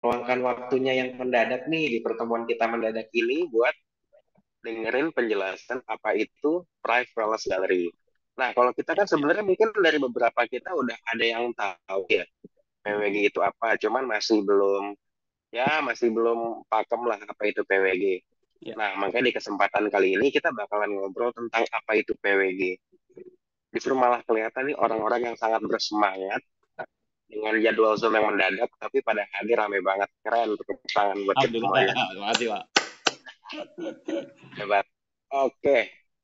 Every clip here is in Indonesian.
meluangkan waktunya yang mendadak nih di pertemuan kita mendadak ini buat dengerin penjelasan apa itu Private Wellness Gallery. Nah, kalau kita kan sebenarnya mungkin dari beberapa kita udah ada yang tahu ya PWG itu apa, cuman masih belum pakem lah apa itu PWG. Ya. Nah, makanya di kesempatan kali ini kita bakalan ngobrol tentang apa itu PWG. Justru malah kelihatan nih orang-orang yang sangat bersemangat dengan jadwal Zoom yang mendadak, tapi pada hadir rame banget. Keren, tepuk tangan buat kita Alhamdulillah. semuanya. Terima kasih, Pak. Hebat. Oke,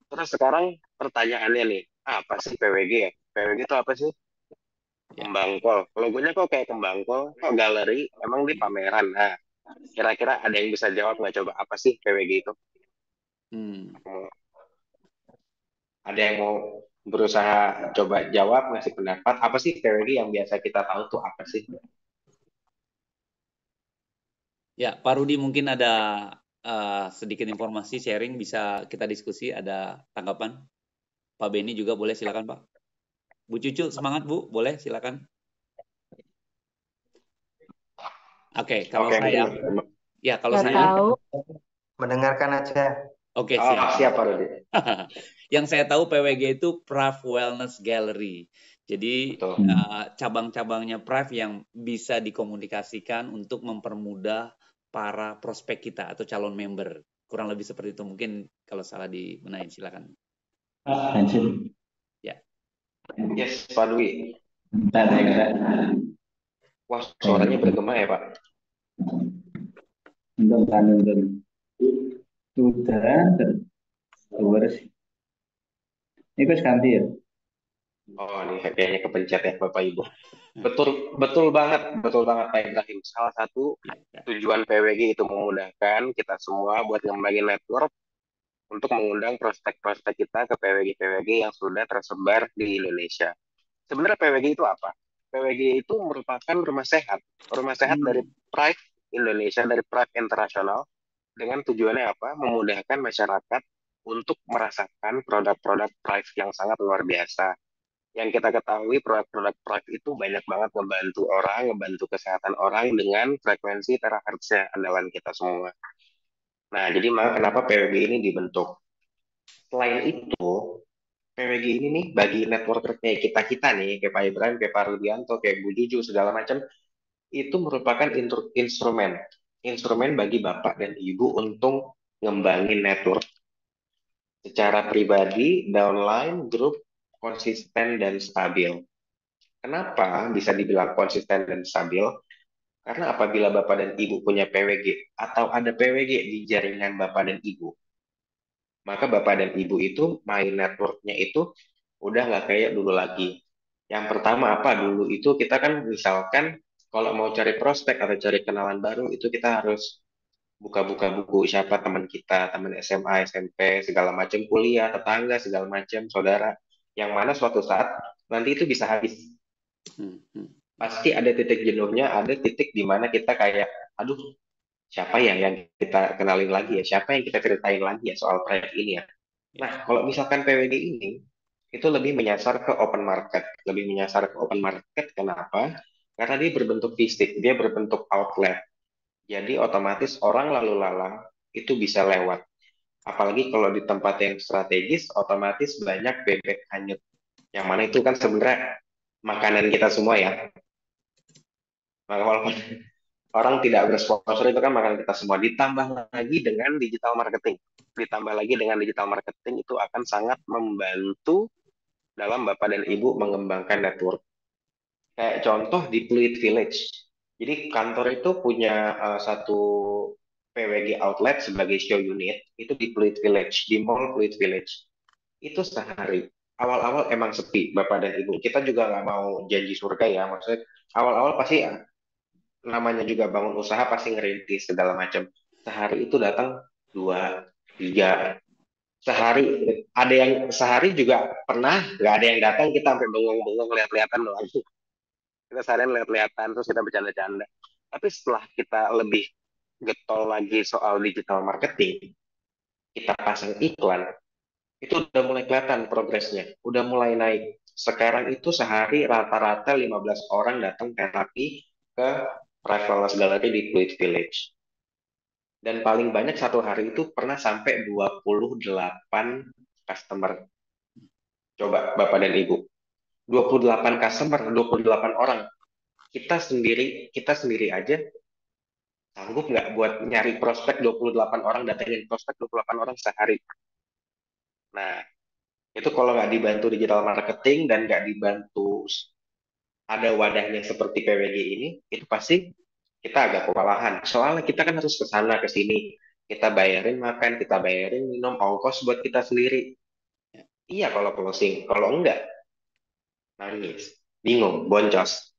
terus sekarang pertanyaannya nih, apa sih PWG ya? PWG itu apa sih? Ya. Kembang kol. Logonya kok kayak kembang kol? Kok galeri? Emang di pameran? Nah, kira-kira ada yang bisa jawab nggak coba apa sih PWG itu? Hmm. Ada yang mau berusaha coba jawab, ngasih pendapat? Apa sih PWG yang biasa kita tahu tuh apa sih? Ya, Pak Rudi mungkin ada sedikit informasi sharing bisa kita diskusi, ada tanggapan. Pak Beni juga boleh silakan, Pak. Bu Cucu semangat, Bu, boleh silakan. Oke, kalau Oke, mungkin saya, ya kalau Nggak saya, tahu. Mendengarkan aja. oke oh, siap. siapa Rudi? Yang saya tahu PWG itu Private Wellness Gallery. Jadi Betul. cabang-cabangnya Private yang bisa dikomunikasikan untuk mempermudah para prospek kita atau calon member. Kurang lebih seperti itu. Mungkin kalau salah dibenahin silakan. Ya. Yes, Pak Dwi. Bentar, bentar. Wah, suaranya bergema ya, Pak. Bentar, bentar. Sudah terus. Ini kan ganti ya? Oh, ini kayaknya kepencet ya, Bapak Ibu. Betul, betul banget Pak Ibrahim. Salah satu Ya. tujuan PWG itu memudahkan kita semua buat ngembangin network untuk mengundang prospek-prospek kita ke PWG-PWG yang sudah tersebar di Indonesia. Sebenarnya PWG itu apa? PWG itu merupakan rumah sehat dari Pride Indonesia, dari Pride Internasional, dengan tujuannya apa? Memudahkan masyarakat untuk merasakan produk-produk Pride yang sangat luar biasa. Yang kita ketahui produk-produk Pride itu banyak banget ngebantu orang, ngebantu kesehatan orang dengan frekuensi terahertznya andalan kita semua. Nah, jadi kenapa PWG ini dibentuk? Selain itu, PWG ini nih bagi networker kayak kita-kita nih, kayak Pak Ibrahim, kayak Pak Rudianto, kayak Bu Juju, segala macam, itu merupakan instrumen. Instrumen bagi Bapak dan Ibu untuk ngembangin network secara pribadi, downline, grup, konsisten, dan stabil. Kenapa bisa dibilang konsisten dan stabil? Karena apabila Bapak dan Ibu punya PWG atau ada PWG di jaringan Bapak dan Ibu, maka Bapak dan Ibu itu main networknya itu udah nggak kayak dulu lagi. Yang pertama apa dulu itu kita kan misalkan kalau mau cari prospek atau cari kenalan baru itu kita harus buka-buka buku siapa teman kita, teman SMA, SMP, segala macam kuliah, tetangga, segala macam saudara. Yang mana suatu saat nanti itu bisa habis. Pasti ada titik jenuhnya, ada titik di mana kita kayak, aduh, siapa ya yang kita kenalin lagi ya, siapa yang kita ceritain lagi ya soal proyek ini ya. Nah, kalau misalkan PWD ini, itu lebih menyasar ke open market. Lebih menyasar ke open market, kenapa? Karena dia berbentuk fisik, dia berbentuk outlet. Jadi otomatis orang lalu lalang itu bisa lewat. Apalagi kalau di tempat yang strategis, otomatis banyak bebek hanyut. Yang mana itu kan sebenarnya makanan kita semua ya. Maka walaupun orang tidak bersponsor itu kan makanan kita semua. Ditambah lagi dengan digital marketing. Ditambah lagi dengan digital marketing itu akan sangat membantu dalam Bapak dan Ibu mengembangkan network. Kayak contoh di Pluit Village. Jadi kantor itu punya satu PWG outlet sebagai show unit itu di Pluit Village, di Mall Pluit Village. Itu sehari. Awal-awal emang sepi, Bapak dan Ibu. Kita juga nggak mau janji surga ya, maksudnya awal-awal pasti namanya juga bangun usaha pasti ngerintis segala macam. Sehari itu datang dua, tiga. Sehari ada yang sehari juga pernah nggak ada yang datang kita sampai bengong-bengong lihat-lihatan doang. Kita seharian lihat-lihatan terus kita bercanda-canda. Tapi setelah kita lebih getol lagi soal digital marketing, kita pasang iklan, itu udah mulai kelihatan progresnya, udah mulai naik. Sekarang itu sehari rata-rata 15 orang datang terapi ke Price Wellness Gallery di Pluit Village. Dan paling banyak satu hari itu pernah sampai 28 customer. Coba Bapak dan Ibu. 28 customer, 28 orang. Kita sendiri aja sanggup nggak buat nyari prospek 28 orang, datengin prospek 28 orang sehari. Nah, itu kalau nggak dibantu digital marketing dan nggak dibantu ada wadahnya seperti PWG ini, itu pasti kita agak kewalahan. Soalnya kita kan harus ke sana, ke sini. Kita bayarin makan, kita bayarin minum, ongkos buat kita sendiri. Iya kalau closing, kalau enggak, nangis, bingung, boncos.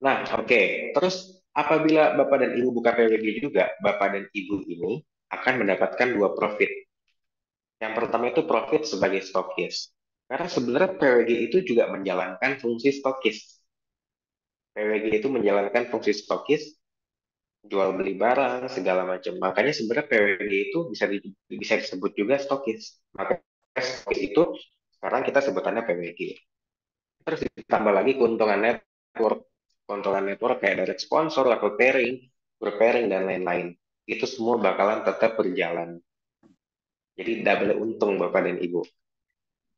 Nah, oke. Terus apabila Bapak dan Ibu buka PWG juga, Bapak dan Ibu ini akan mendapatkan dua profit. Yang pertama itu profit sebagai stokis. Karena sebenarnya PWG itu juga menjalankan fungsi stokis. PWG itu menjalankan fungsi stokis, jual beli barang, segala macam. Makanya sebenarnya PWG itu bisa disebut juga stokis. Makanya stokis itu sekarang kita sebutannya PWG. Terus ditambah lagi keuntungan network. Keuntungan network kayak direct sponsor, level pairing, group pairing, dan lain-lain. Itu semua bakalan tetap berjalan. Jadi double untung Bapak dan Ibu.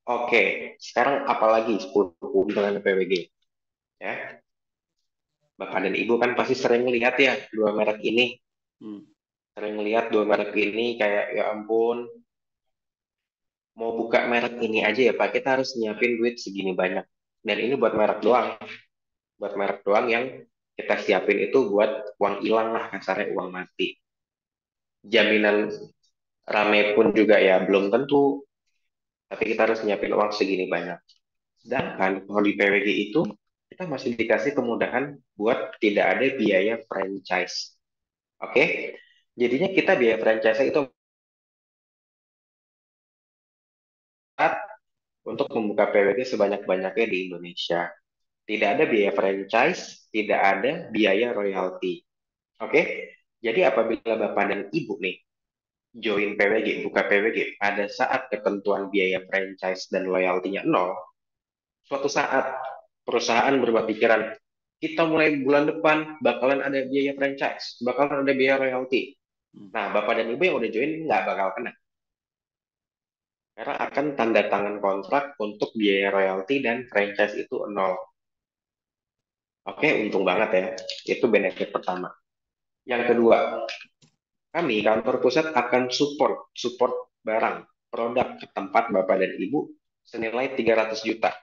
Oke, sekarang apalagi 10 keuntungan PWG? Ya, Bapak dan Ibu kan pasti sering lihat ya dua merek ini. Hmm. Sering lihat dua merek ini kayak ya ampun, mau buka merek ini aja ya Pak, kita harus nyiapin duit segini banyak. Dan ini buat merek doang. Buat merek doang yang kita siapin itu buat uang hilang lah, kasarnya uang mati. Jaminan rame pun juga ya belum tentu, tapi kita harus nyiapin uang segini banyak. Sedangkan kalau di PWG itu, kita masih dikasih kemudahan buat tidak ada biaya franchise. Oke? Jadinya kita biaya franchise itu untuk membuka PWG sebanyak-banyaknya di Indonesia. Tidak ada biaya franchise, tidak ada biaya royalti. Oke? Jadi apabila Bapak dan Ibu nih join PWG, buka PWG, pada saat ketentuan biaya franchise dan royaltinya nol, suatu saat perusahaan berubah pikiran, kita mulai bulan depan bakalan ada biaya franchise, bakalan ada biaya royalti. Nah, Bapak dan Ibu yang udah join nggak bakal kena. Karena akan tanda tangan kontrak untuk biaya royalti dan franchise itu nol. Oke, untung banget ya. Itu benefit pertama. Yang kedua, kami kantor pusat akan support barang, produk ke tempat Bapak dan Ibu senilai 300 juta.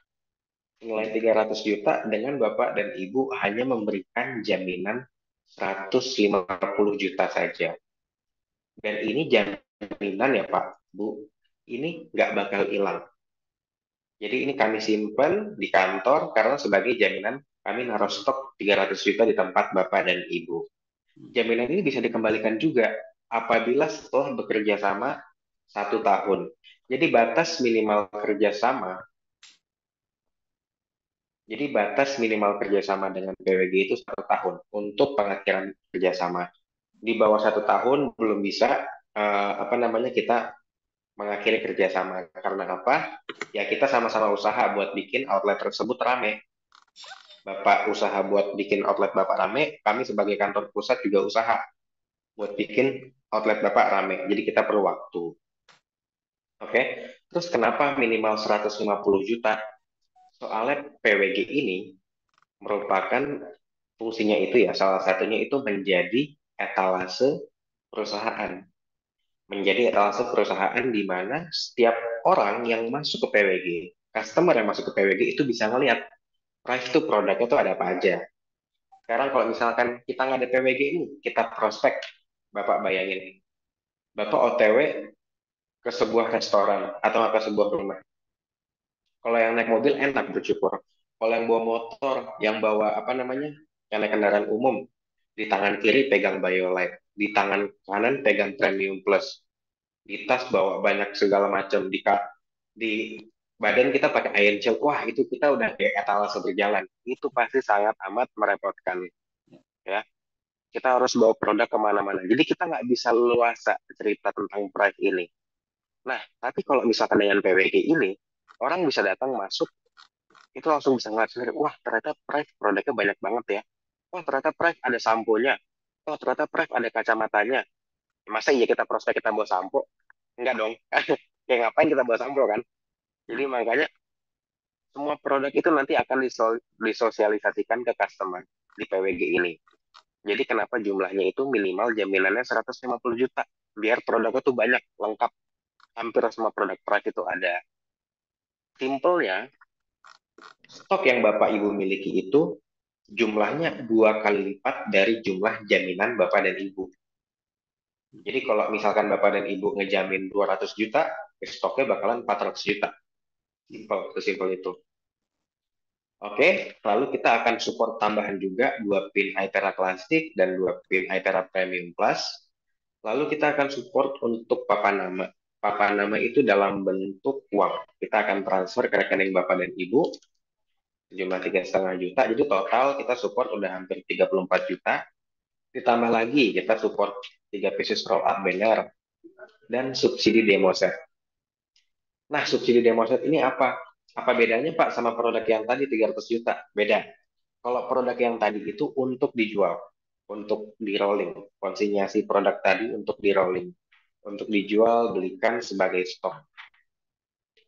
Senilai 300 juta dengan Bapak dan Ibu hanya memberikan jaminan 150 juta saja. Dan ini jaminan ya Pak, Bu, ini nggak bakal hilang. Jadi ini kami simpan di kantor karena sebagai jaminan kami naruh stok 300 juta di tempat Bapak dan Ibu. Jaminan ini bisa dikembalikan juga apabila setelah bekerja sama 1 tahun. Jadi batas minimal kerjasama dengan PWG itu 1 tahun untuk pengakhiran kerjasama. Di bawah 1 tahun belum bisa kita mengakhiri kerjasama. Karena apa? Ya kita sama-sama usaha buat bikin outlet tersebut rame. Bapak usaha buat bikin outlet Bapak rame, kami sebagai kantor pusat juga usaha buat bikin outlet Bapak rame. Jadi kita perlu waktu. Oke, terus kenapa minimal 150 juta? Soalnya PWG ini merupakan fungsinya itu ya, salah satunya itu menjadi etalase perusahaan. Menjadi etalase perusahaan di mana setiap orang yang masuk ke PWG, customer yang masuk ke PWG itu bisa ngelihat price to produknya itu ada apa aja. Sekarang kalau misalkan kita nggak ada PWG ini, kita prospek, Bapak bayangin, Bapak OTW ke sebuah restoran atau ke sebuah rumah. Kalau yang naik mobil enak bersyukur. Kalau yang bawa motor, yang bawa yang naik kendaraan umum, di tangan kiri pegang BioLite, di tangan kanan pegang Premium Plus, di tas bawa banyak segala macam, di badan kita pakai iron shield. Wah, itu kita udah kayak etalase berjalan. Itu pasti sangat amat merepotkan. Ya, kita harus bawa produk kemana-mana. Jadi kita nggak bisa luasa cerita tentang price ini. Nah, tapi kalau misalkan dengan PWG ini, orang bisa datang masuk, itu langsung bisa ngeliat sendiri, wah ternyata price produknya banyak banget ya. Oh ternyata Pref ada samponya. Oh ternyata Pref ada kacamatanya. Masa iya kita prospek kita bawa sampo? Enggak dong. Kayak ngapain kita bawa sampo kan? Jadi makanya semua produk itu nanti akan disosialisasikan ke customer di PWG ini. Jadi kenapa jumlahnya itu minimal jaminannya 150 juta. Biar produknya tuh banyak, lengkap. Hampir semua produk Pref itu ada. Simpelnya, stok yang Bapak Ibu miliki itu jumlahnya 2 kali lipat dari jumlah jaminan Bapak dan Ibu. Jadi kalau misalkan Bapak dan Ibu ngejamin 200 juta, stoknya bakalan 400 juta. Sesimpel itu. Oke, lalu kita akan support tambahan juga 2 pin iTera Classic dan 2 pin iTera Premium Plus. Lalu kita akan support untuk papan nama. Papan nama itu dalam bentuk uang. Kita akan transfer ke rekening Bapak dan Ibu sejumlah 3,5 juta. Jadi total kita support udah hampir 34 juta. Ditambah lagi kita support 3 pieces roll up banner dan subsidi demo set. Nah, subsidi demo set ini apa? Apa bedanya Pak sama produk yang tadi 300 juta? Beda. Kalau produk yang tadi itu untuk dijual, untuk di rolling, konsinyasi produk tadi untuk di rolling, untuk dijual, belikan sebagai stok.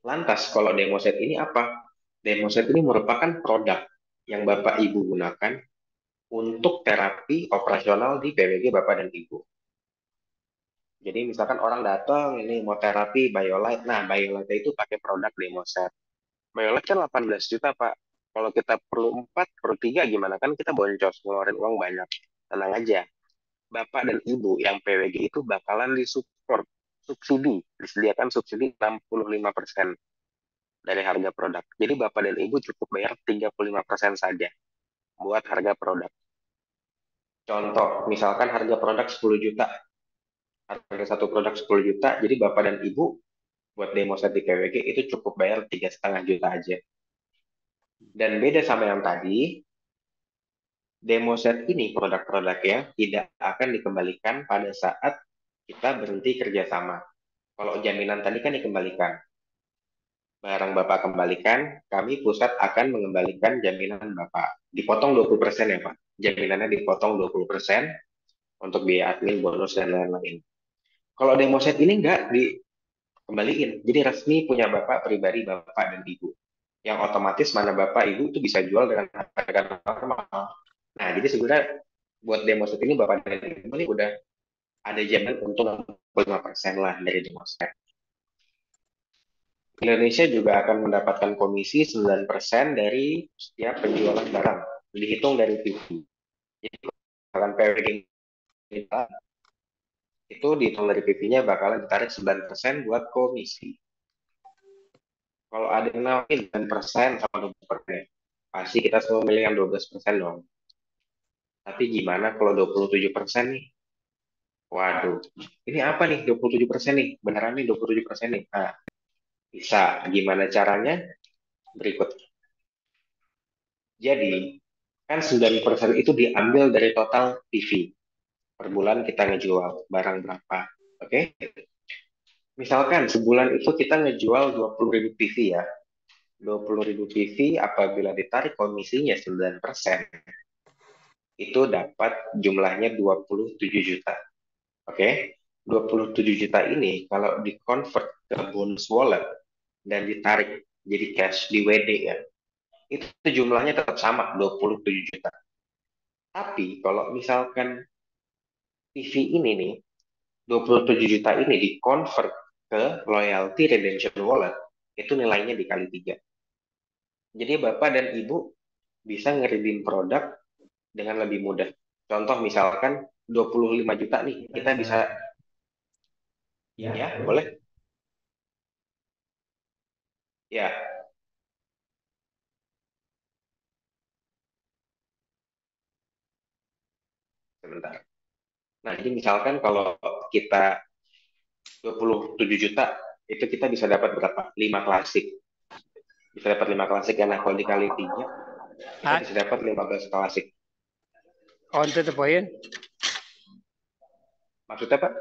Lantas, kalau demo set ini apa? Demo set ini merupakan produk yang Bapak Ibu gunakan untuk terapi operasional di PWG Bapak dan Ibu. Jadi misalkan orang datang ini mau terapi BioLite, nah BioLite itu pakai produk demo set. BioLite kan 18 juta Pak. Kalau kita perlu 4, perlu 3 gimana? Kan kita boncos, ngeluarin uang banyak. Tenang aja. Bapak dan Ibu yang PWG itu bakalan disupport subsidi, disediakan subsidi 65% dari harga produk. Jadi Bapak dan Ibu cukup bayar 35% saja buat harga produk. Contoh, misalkan harga produk 10 juta, harga satu produk 10 juta, jadi Bapak dan Ibu buat demo set di PWG itu cukup bayar 3,5 juta aja. Dan beda sama yang tadi, demo set ini produk-produknya tidak akan dikembalikan pada saat kita berhenti kerjasama. Kalau jaminan tadi kan dikembalikan. Barang Bapak kembalikan, kami pusat akan mengembalikan jaminan Bapak. Dipotong 20% ya Pak. Jaminannya dipotong 20% untuk biaya admin, bonus, dan lain-lain. Kalau demo set ini enggak dikembaliin. Jadi resmi punya Bapak pribadi, Bapak dan Ibu. Yang otomatis mana Bapak Ibu itu bisa jual dengan harga normal. Nah, jadi sebenarnya buat demo set ini Bapak dan Ibu ini udah ada jaminan untung 5% lah dari demo set. Indonesia juga akan mendapatkan komisi 9% dari setiap penjualan barang, dihitung dari PV. Jadi bakalan PWG kita itu dihitung dari PV-nya bakalan ditarik 9% buat komisi. Kalau ada yang nawarin 9% sama 20%, pasti kita semua milih yang 12% dong. Tapi gimana kalau 27% nih? Waduh, ini apa nih 27% nih? Beneran nih 27% nih? Nah, bisa. Gimana caranya? Berikut. Jadi, kan 9% itu diambil dari total PV. Per bulan kita ngejual barang berapa. Oke? Misalkan sebulan itu kita ngejual 20.000 PV ya. 20.000 PV apabila ditarik komisinya 9%, itu dapat jumlahnya 27 juta. Oke? 27 juta ini kalau di-convert ke bonus wallet dan ditarik jadi cash di WD ya, itu jumlahnya tetap sama 27 juta. Tapi kalau misalkan PV ini nih 27 juta ini di-convert ke loyalty redemption wallet, itu nilainya dikali 3. Jadi Bapak dan Ibu bisa nge-redeem produk dengan lebih mudah. Contoh misalkan 25 juta nih, kita bisa, ya boleh? Ya, sebentar. Nah, jadi misalkan kalau kita 27 juta, itu kita bisa dapat berapa? 5 klasik. Bisa dapat 5 klasik, karena kalau dikali 3, kita bisa dapat 15 klasik. On to the point. Maksudnya Pak?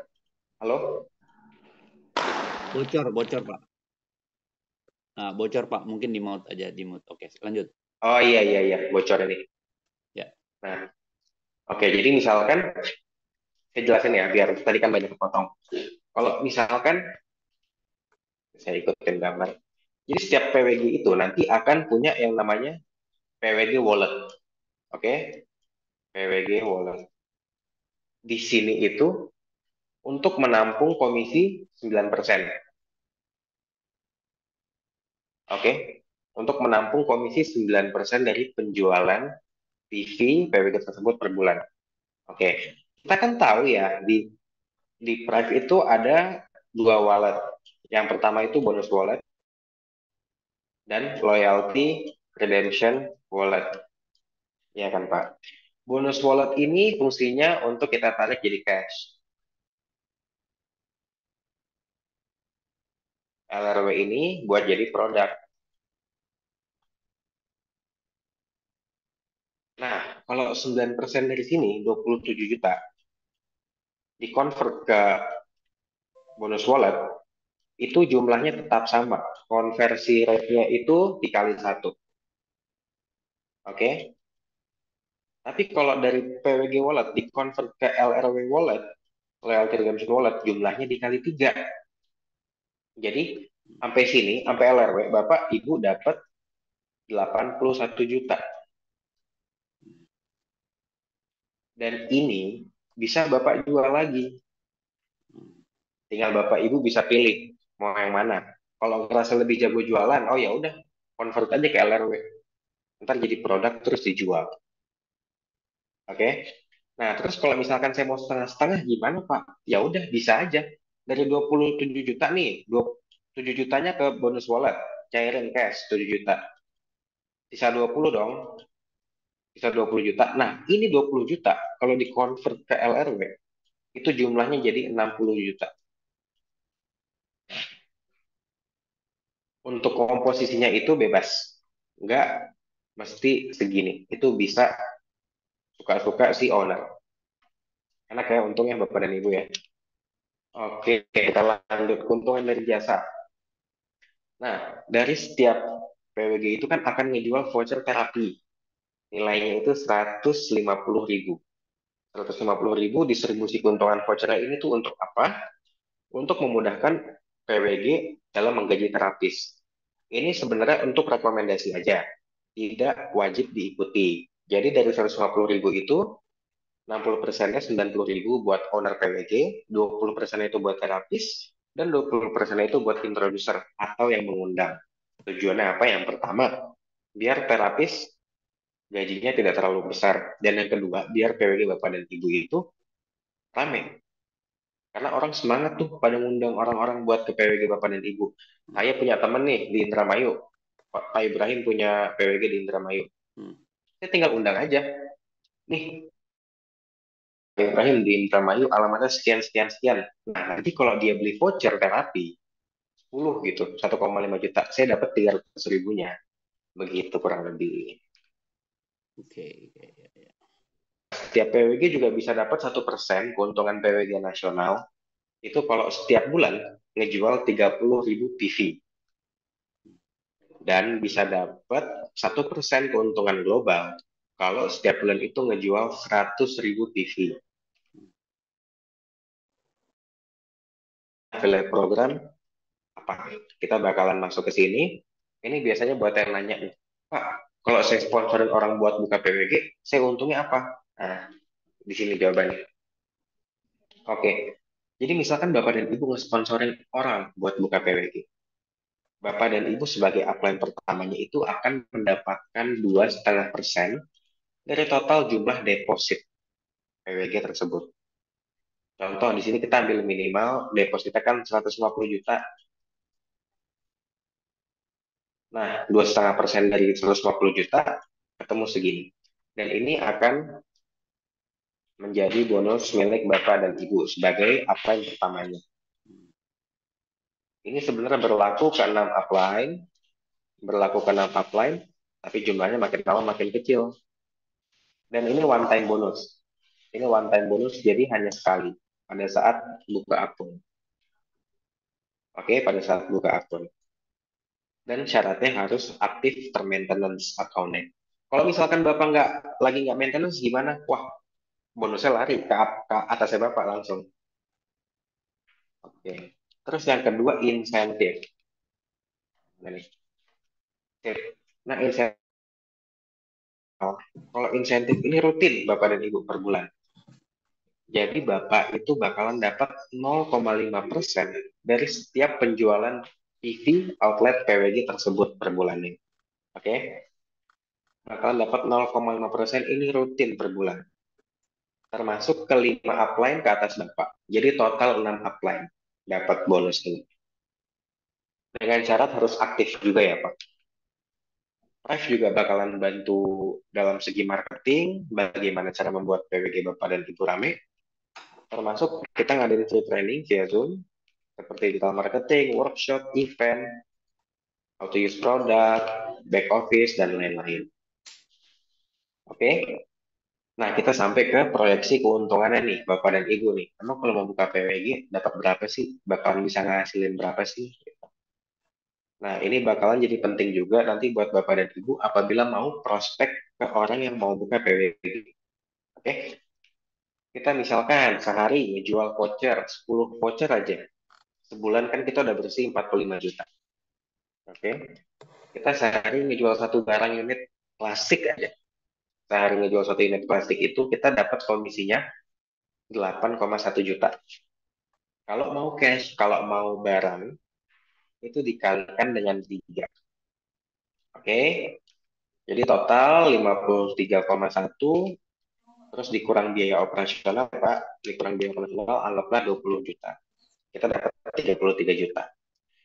Halo? Bocor Pak. Nah, bocor Pak, mungkin di mute aja, di mute. Oke, lanjut. Oh iya, bocor ini. Ya. Nah, Oke, jadi misalkan saya jelasin ya, biar tadi kan banyak kepotong. Kalau misalkan saya ikutin gambar, jadi setiap PWG itu nanti akan punya yang namanya PWG wallet. Oke, PWG wallet. Di sini itu untuk menampung komisi 9%. Oke, untuk menampung komisi 9% dari penjualan TV PWG tersebut per bulan. Oke, kita kan tahu ya di Prive itu ada dua wallet. Yang pertama itu bonus wallet dan loyalty redemption wallet. Ya kan Pak? Bonus wallet ini fungsinya untuk kita tarik jadi cash. LRW ini buat jadi produk. Nah, kalau 9% dari sini, 27 juta, dikonvert ke bonus wallet, itu jumlahnya tetap sama. Konversi rate-nya itu dikali 1. Oke? Tapi kalau dari PWG wallet dikonvert ke LRW wallet, loyalty redemption wallet, jumlahnya dikali 3. Jadi, sampai sini, sampai LRW, Bapak Ibu dapat 81 juta. Dan ini bisa Bapak jual lagi. Tinggal Bapak Ibu bisa pilih mau yang mana. Kalau ngerasa lebih jago jualan, oh ya udah, convert aja ke LRW. Ntar jadi produk terus dijual. Oke? Nah, terus kalau misalkan saya mau setengah-setengah gimana, Pak? Ya udah, bisa aja. Dari 27 juta nih, 7 jutanya ke bonus wallet, cairin cash 7 juta. Sisa 20 dong. Sisa 20 juta. Nah, ini 20 juta kalau dikonvert ke LRW, itu jumlahnya jadi 60 juta. Untuk komposisinya itu bebas. Nggak mesti segini. Itu bisa suka-suka si owner. Enak ya untungnya Bapak dan Ibu ya. Oke, kita lanjut keuntungan dari jasa. Nah, dari setiap PWG itu kan akan ngejual voucher terapi. Nilainya itu 150.000. 150.000 distribusi keuntungan voucher ini tuh untuk apa? Untuk memudahkan PWG dalam menggaji terapis. Ini sebenarnya untuk rekomendasi aja, tidak wajib diikuti. Jadi dari 150.000 itu 60%-nya 90.000 buat owner PWG, 20% itu buat terapis, dan 20% itu buat introducer atau yang mengundang. Tujuannya apa? Yang pertama, biar terapis gajinya tidak terlalu besar. Dan yang kedua, biar PWG Bapak dan Ibu itu rame. Karena orang semangat tuh pada ngundang orang-orang buat ke PWG Bapak dan Ibu. Saya punya temen nih di Indramayu. Pak Ibrahim punya PWG di Indramayu. Saya tinggal undang aja. Nih, Pak Ibrahim di Indramayu alamatnya sekian, sekian, sekian. Nah, nanti kalau dia beli voucher terapi, 10 gitu, 1,5 juta. Saya dapat 300 ribunya. Begitu kurang lebih. Oke. Setiap PWG juga bisa dapat 1% keuntungan PWG nasional. Itu kalau setiap bulan ngejual 30.000 PV. Dan bisa dapat 1% keuntungan global kalau setiap bulan itu ngejual 100.000 PV. Affiliate program apa? Kita bakalan masuk ke sini. Ini biasanya buat yang nanya nih, Pak, kalau saya sponsorin orang buat buka PWG, saya untungnya apa? Nah, di sini jawabannya. Oke, jadi misalkan Bapak dan Ibu nge-sponsorin orang buat buka PWG. Bapak dan Ibu sebagai upline pertamanya itu akan mendapatkan 2,5% dari total jumlah deposit PWG tersebut. Contoh, di sini kita ambil minimal depositnya kan 150 juta. Nah, 2,5% dari 150 juta ketemu segini. Dan ini akan menjadi bonus milik Bapak dan Ibu sebagai upline pertamanya. Ini sebenarnya berlaku ke 6 upline, tapi jumlahnya makin lama makin kecil. Dan ini one time bonus. Ini one time bonus, jadi hanya sekali pada saat buka akun. Oke, pada saat buka akun. Dan syaratnya harus aktif termaintenance account-nya. Kalau misalkan Bapak lagi nggak maintenance gimana? Wah, bonusnya lari ke atasnya Bapak langsung. Oke. Terus yang kedua insentif. Nah, nih. Nah, insentif. Kalau insentif ini rutin Bapak dan Ibu per bulan. Jadi Bapak itu bakalan dapat 0,5% dari setiap penjualan TV outlet PWG tersebut per bulannya. Oke? Bakalan dapat 0,5% ini rutin per bulan. Termasuk ke 5 upline ke atas Bapak. Jadi total 6 upline dapat bonus ini. Dengan syarat harus aktif juga ya Pak. Live juga bakalan bantu dalam segi marketing, bagaimana cara membuat PWG Bapak dan Ibu rame. Termasuk kita ngadain free training via Zoom, seperti digital marketing, workshop, event, how to use product, back office, dan lain-lain. Oke? Nah, kita sampai ke proyeksi keuntungannya nih, Bapak dan Ibu nih. Emang kalau mau buka PWG, dapat berapa sih? Bakalan bisa ngasilin berapa sih? Nah, ini bakalan jadi penting juga nanti buat Bapak dan Ibu apabila mau prospek ke orang yang mau buka PWG. Oke? Kita misalkan sehari ngejual voucher, 10 voucher aja. Sebulan kan kita udah bersih 45 juta. Oke? Kita sehari ngejual satu barang unit plastik aja. Sehari ngejual satu unit plastik itu kita dapat komisinya 8,1 juta. Kalau mau cash, kalau mau barang, itu dikalikan dengan 3. Oke? Jadi total 53,1, terus dikurang biaya operasional, Pak. Dikurang biaya operasional, anggaplah 20 juta. Kita dapat 33 juta.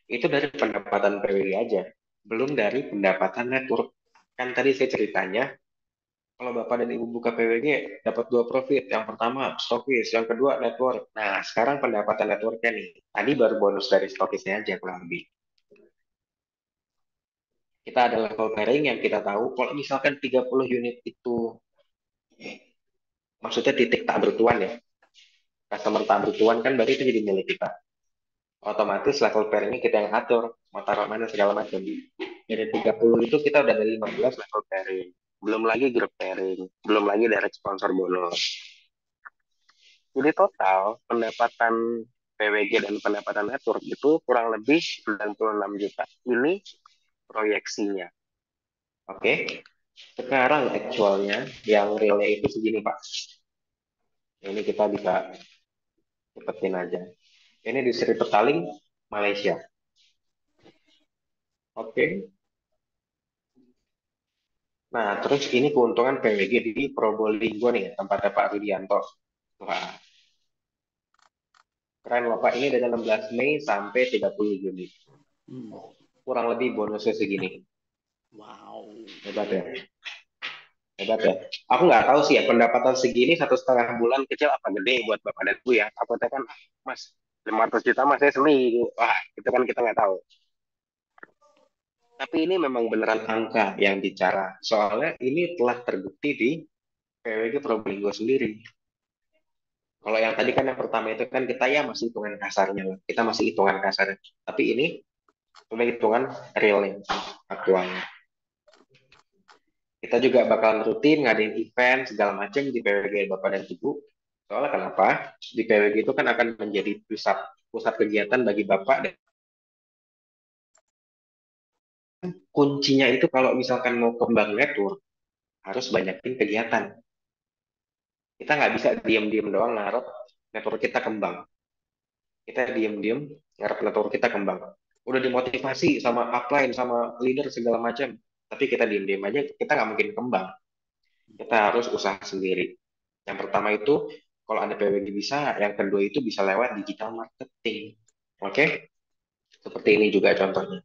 Itu dari pendapatan PWG aja. Belum dari pendapatan network. Kan tadi saya ceritanya, kalau Bapak dan Ibu buka PWG, dapat 2 profit. Yang pertama, stokis. Yang kedua, network. Nah, sekarang pendapatan networknya nih. Tadi baru bonus dari stokisnya aja, kurang lebih. Kita ada level pairing yang kita tahu, kalau misalkan 30 unit itu, maksudnya titik tak bertuan ya. Customer tak bertuan kan berarti itu jadi milik kita. Otomatis level pairingnya kita yang atur. Mau taruh mana segala macam. Dari 30 itu kita udah ada 15 level pairing. Belum lagi group pairing. Belum lagi direct sponsor bonus. Jadi total pendapatan PWG dan pendapatan network itu kurang lebih 96 juta. Ini proyeksinya. Oke. Sekarang actualnya yang realnya itu segini Pak. Ini kita bisa cepetin aja. Ini di Sri Petaling, Malaysia. Oke. Nah, terus ini keuntungan PWG di Probolinggo nih, tempatnya Pak Rudianto. Wah, keren loh Pak. Ini dari 16 Mei sampai 30 Juni. Kurang lebih bonusnya segini. Wow. Hebat ya. Hebat ya. Aku nggak tahu sih ya, pendapatan segini 1,5 bulan kecil apa gede buat Bapak dan Ibu ya. Takutnya kan, Mas, 500 juta Mas saya seminggu. Wah, itu kan kita nggak tahu. Tapi ini memang beneran angka yang bicara. Soalnya ini telah terbukti di PWG Probolinggo sendiri. Kalau yang tadi kan yang pertama itu kan kita ya masih hitungan kasarnya lah. Kita masih hitungan kasarnya. Tapi ini cuma hitungan realnya, aktualnya. Kita juga bakalan rutin ngadain event segala macam di PWG Bapak dan Ibu. Soalnya kenapa? Di PWG itu kan akan menjadi pusat kegiatan bagi Bapak. Dan kuncinya itu kalau misalkan mau kembang network, harus banyakin kegiatan. Kita nggak bisa diam-diam doang ngarep network kita kembang. Kita diam-diam ngarep network kita kembang. Udah dimotivasi sama upline, sama leader segala macam. Tapi kita diem-diem aja, kita nggak mungkin kembang. Kita harus usaha sendiri. Yang pertama itu, kalau ada PWG bisa, yang kedua itu bisa lewat digital marketing. Oke? Seperti ini juga contohnya.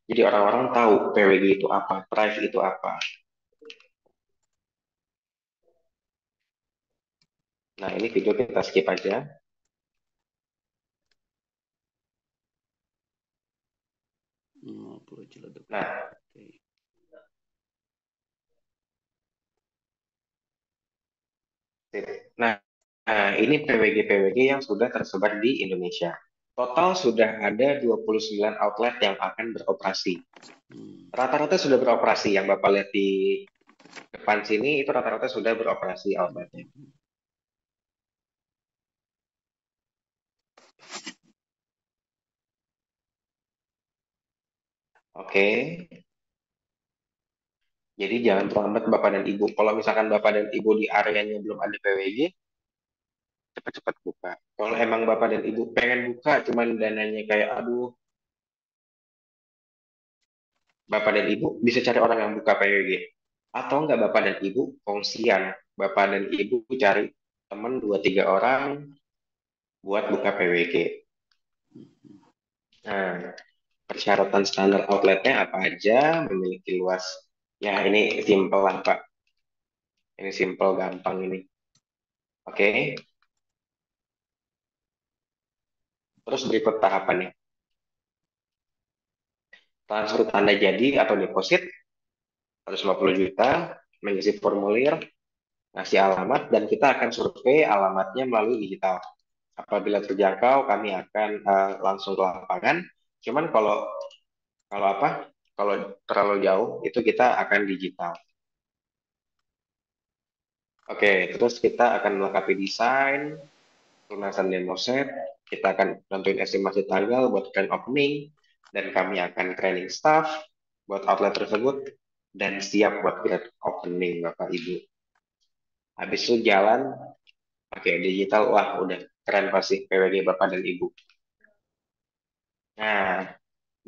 Jadi orang-orang tahu PWG itu apa, Thrive itu apa. Nah, ini video kita skip aja. Nah, nah, ini PWG-PWG yang sudah tersebar di Indonesia. Total sudah ada 29 outlet yang akan beroperasi. Rata-rata sudah beroperasi. Yang Bapak lihat di depan sini itu rata-rata sudah beroperasi outletnya. Oke. Jadi jangan terlambat Bapak dan Ibu. Kalau misalkan Bapak dan Ibu di areanya belum ada PWG, cepat-cepat buka. Kalau emang Bapak dan Ibu pengen buka, cuman dananya kayak aduh, Bapak dan Ibu bisa cari orang yang buka PWG. Atau enggak Bapak dan Ibu kongsian. Bapak dan Ibu cari teman 2-3 orang buat buka PWG. Nah, persyaratan standar outletnya apa aja, memiliki luas. Ya, ini simple lah, Pak. Ini simple, gampang ini. Oke, terus berikut tahapannya. Transfer tanda jadi atau deposit, 150 juta, mengisi formulir, ngasih alamat, dan kita akan survei alamatnya melalui digital. Apabila terjangkau, kami akan langsung ke lapangan. Cuman kalau kalau apa? Kalau terlalu jauh, itu kita akan digital. Oke, terus kita akan melengkapi desain, lunasan demo set, kita akan tentuin estimasi tanggal buat grand opening, dan kami akan training staff buat outlet tersebut, dan siap buat grand opening, Bapak Ibu. Habis itu jalan, pakai digital, wah udah keren pasti PWG Bapak dan Ibu. Nah,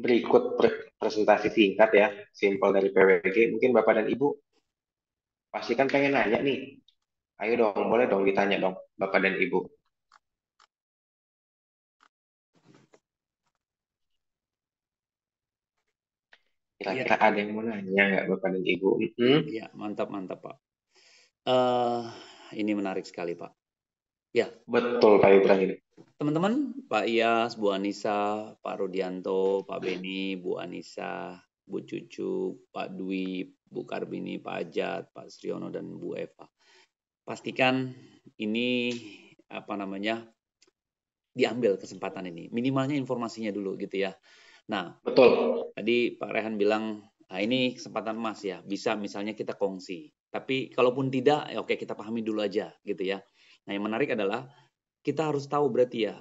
berikut presentasi singkat ya, simple dari PWG. Mungkin Bapak dan Ibu pasti kan pengen nanya nih. Ayo dong, boleh dong ditanya dong, Bapak dan Ibu. Iya, Kira-kira ada yang mau nanya nggak Bapak dan Ibu? Hmm? iya, mantap, Pak. Eh, ini menarik sekali, Pak. Ya, Betul Pak Ibrahim. teman-teman, Pak Iyas, Bu Anissa, Pak Rudianto, Pak Beni, Bu Anissa, Bu Cucu, Pak Dwi, Bu Karbini, Pak Ajat, Pak Sriono, dan Bu Eva. Pastikan ini apa namanya diambil kesempatan ini. Minimalnya informasinya dulu gitu ya. Nah, Betul. tadi Pak Rehan bilang, nah ini kesempatan emas ya. Bisa misalnya kita kongsi. Tapi kalaupun tidak, ya oke kita pahami dulu aja gitu ya. Nah, yang menarik adalah kita harus tahu berarti ya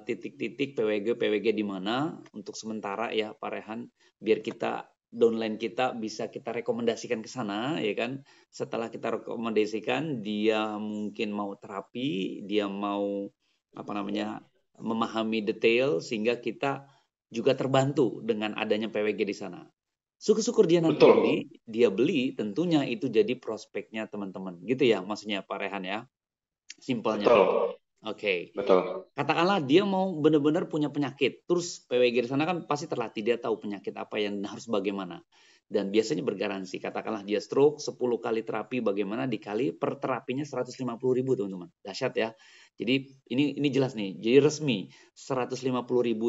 titik-titik PWG di mana untuk sementara ya Pak Rehan, biar kita downline kita bisa kita rekomendasikan ke sana ya kan. Setelah kita rekomendasikan dia mungkin mau terapi, dia mau apa namanya memahami detail sehingga kita juga terbantu dengan adanya PWG di sana. Syukur-syukur dia nanti Betul. beli tentunya itu jadi prospeknya teman-teman. Gitu ya maksudnya Pak Rehan ya. Simpelnya. Betul. Oke. Betul. Katakanlah dia mau benar-benar punya penyakit. Terus PWG di sana kan pasti terlatih, dia tahu penyakit apa yang harus bagaimana. Dan biasanya bergaransi. Katakanlah dia stroke 10 kali terapi bagaimana dikali per terapinya 150.000 teman-teman. Dahsyat ya. Jadi ini jelas nih. Jadi resmi 150.000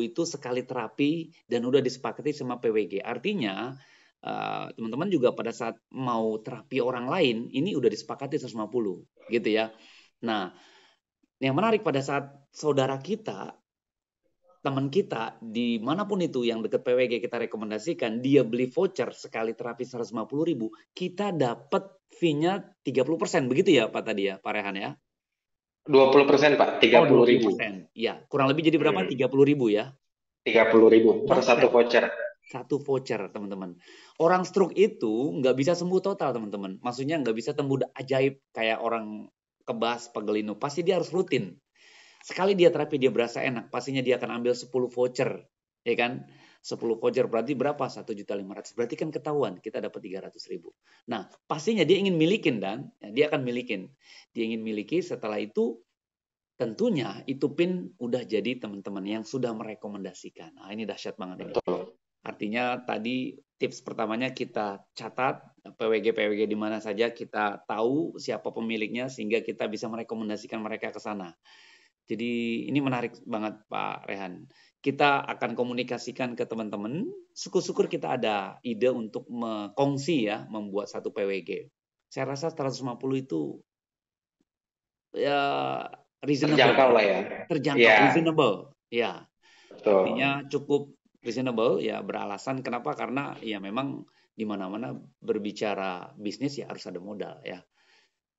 itu sekali terapi dan udah disepakati sama PWG. Artinya teman-teman juga pada saat mau terapi orang lain ini udah disepakati 150 gitu ya. Nah, yang menarik pada saat saudara kita, teman kita, dimanapun itu yang dekat PWG kita rekomendasikan, dia beli voucher sekali terapi 150.000, kita dapat fee-nya 30%. Begitu ya Pak tadi ya, Pak Rehan ya? 20% Pak, 30.000. 20%. Ya, kurang lebih jadi berapa? 30.000 ya? 30.000 per satu voucher. Satu voucher, teman-teman. Orang stroke itu nggak bisa sembuh total, teman-teman. Maksudnya nggak bisa sembuh ajaib kayak orang kebas, pegelinu. Pasti dia harus rutin. Sekali dia terapi dia berasa enak, pastinya dia akan ambil 10 voucher, ya kan? 10 voucher berarti berapa? 1.500.000. Berarti kan ketahuan kita dapat 300.000. Nah, pastinya dia ingin milikin dan ya, dia akan milikin. Dia ingin miliki, setelah itu tentunya itu PIN udah jadi teman-teman yang sudah merekomendasikan. Nah, ini dahsyat banget ini. Betul. Artinya tadi tips pertamanya kita catat PWG di mana saja, kita tahu siapa pemiliknya sehingga kita bisa merekomendasikan mereka ke sana. Jadi ini menarik banget Pak Rehan. Kita akan komunikasikan ke teman-teman. Syukur-syukur kita ada ide untuk mengkongsi ya, membuat satu PWG. Saya rasa 150 itu ya reasonable. Terjangkau lah ya. Terjangkau, Ya. reasonable. Ya. Betul. Artinya cukup reasonable ya, beralasan kenapa? Karena ya memang di mana-mana berbicara bisnis ya harus ada modal ya.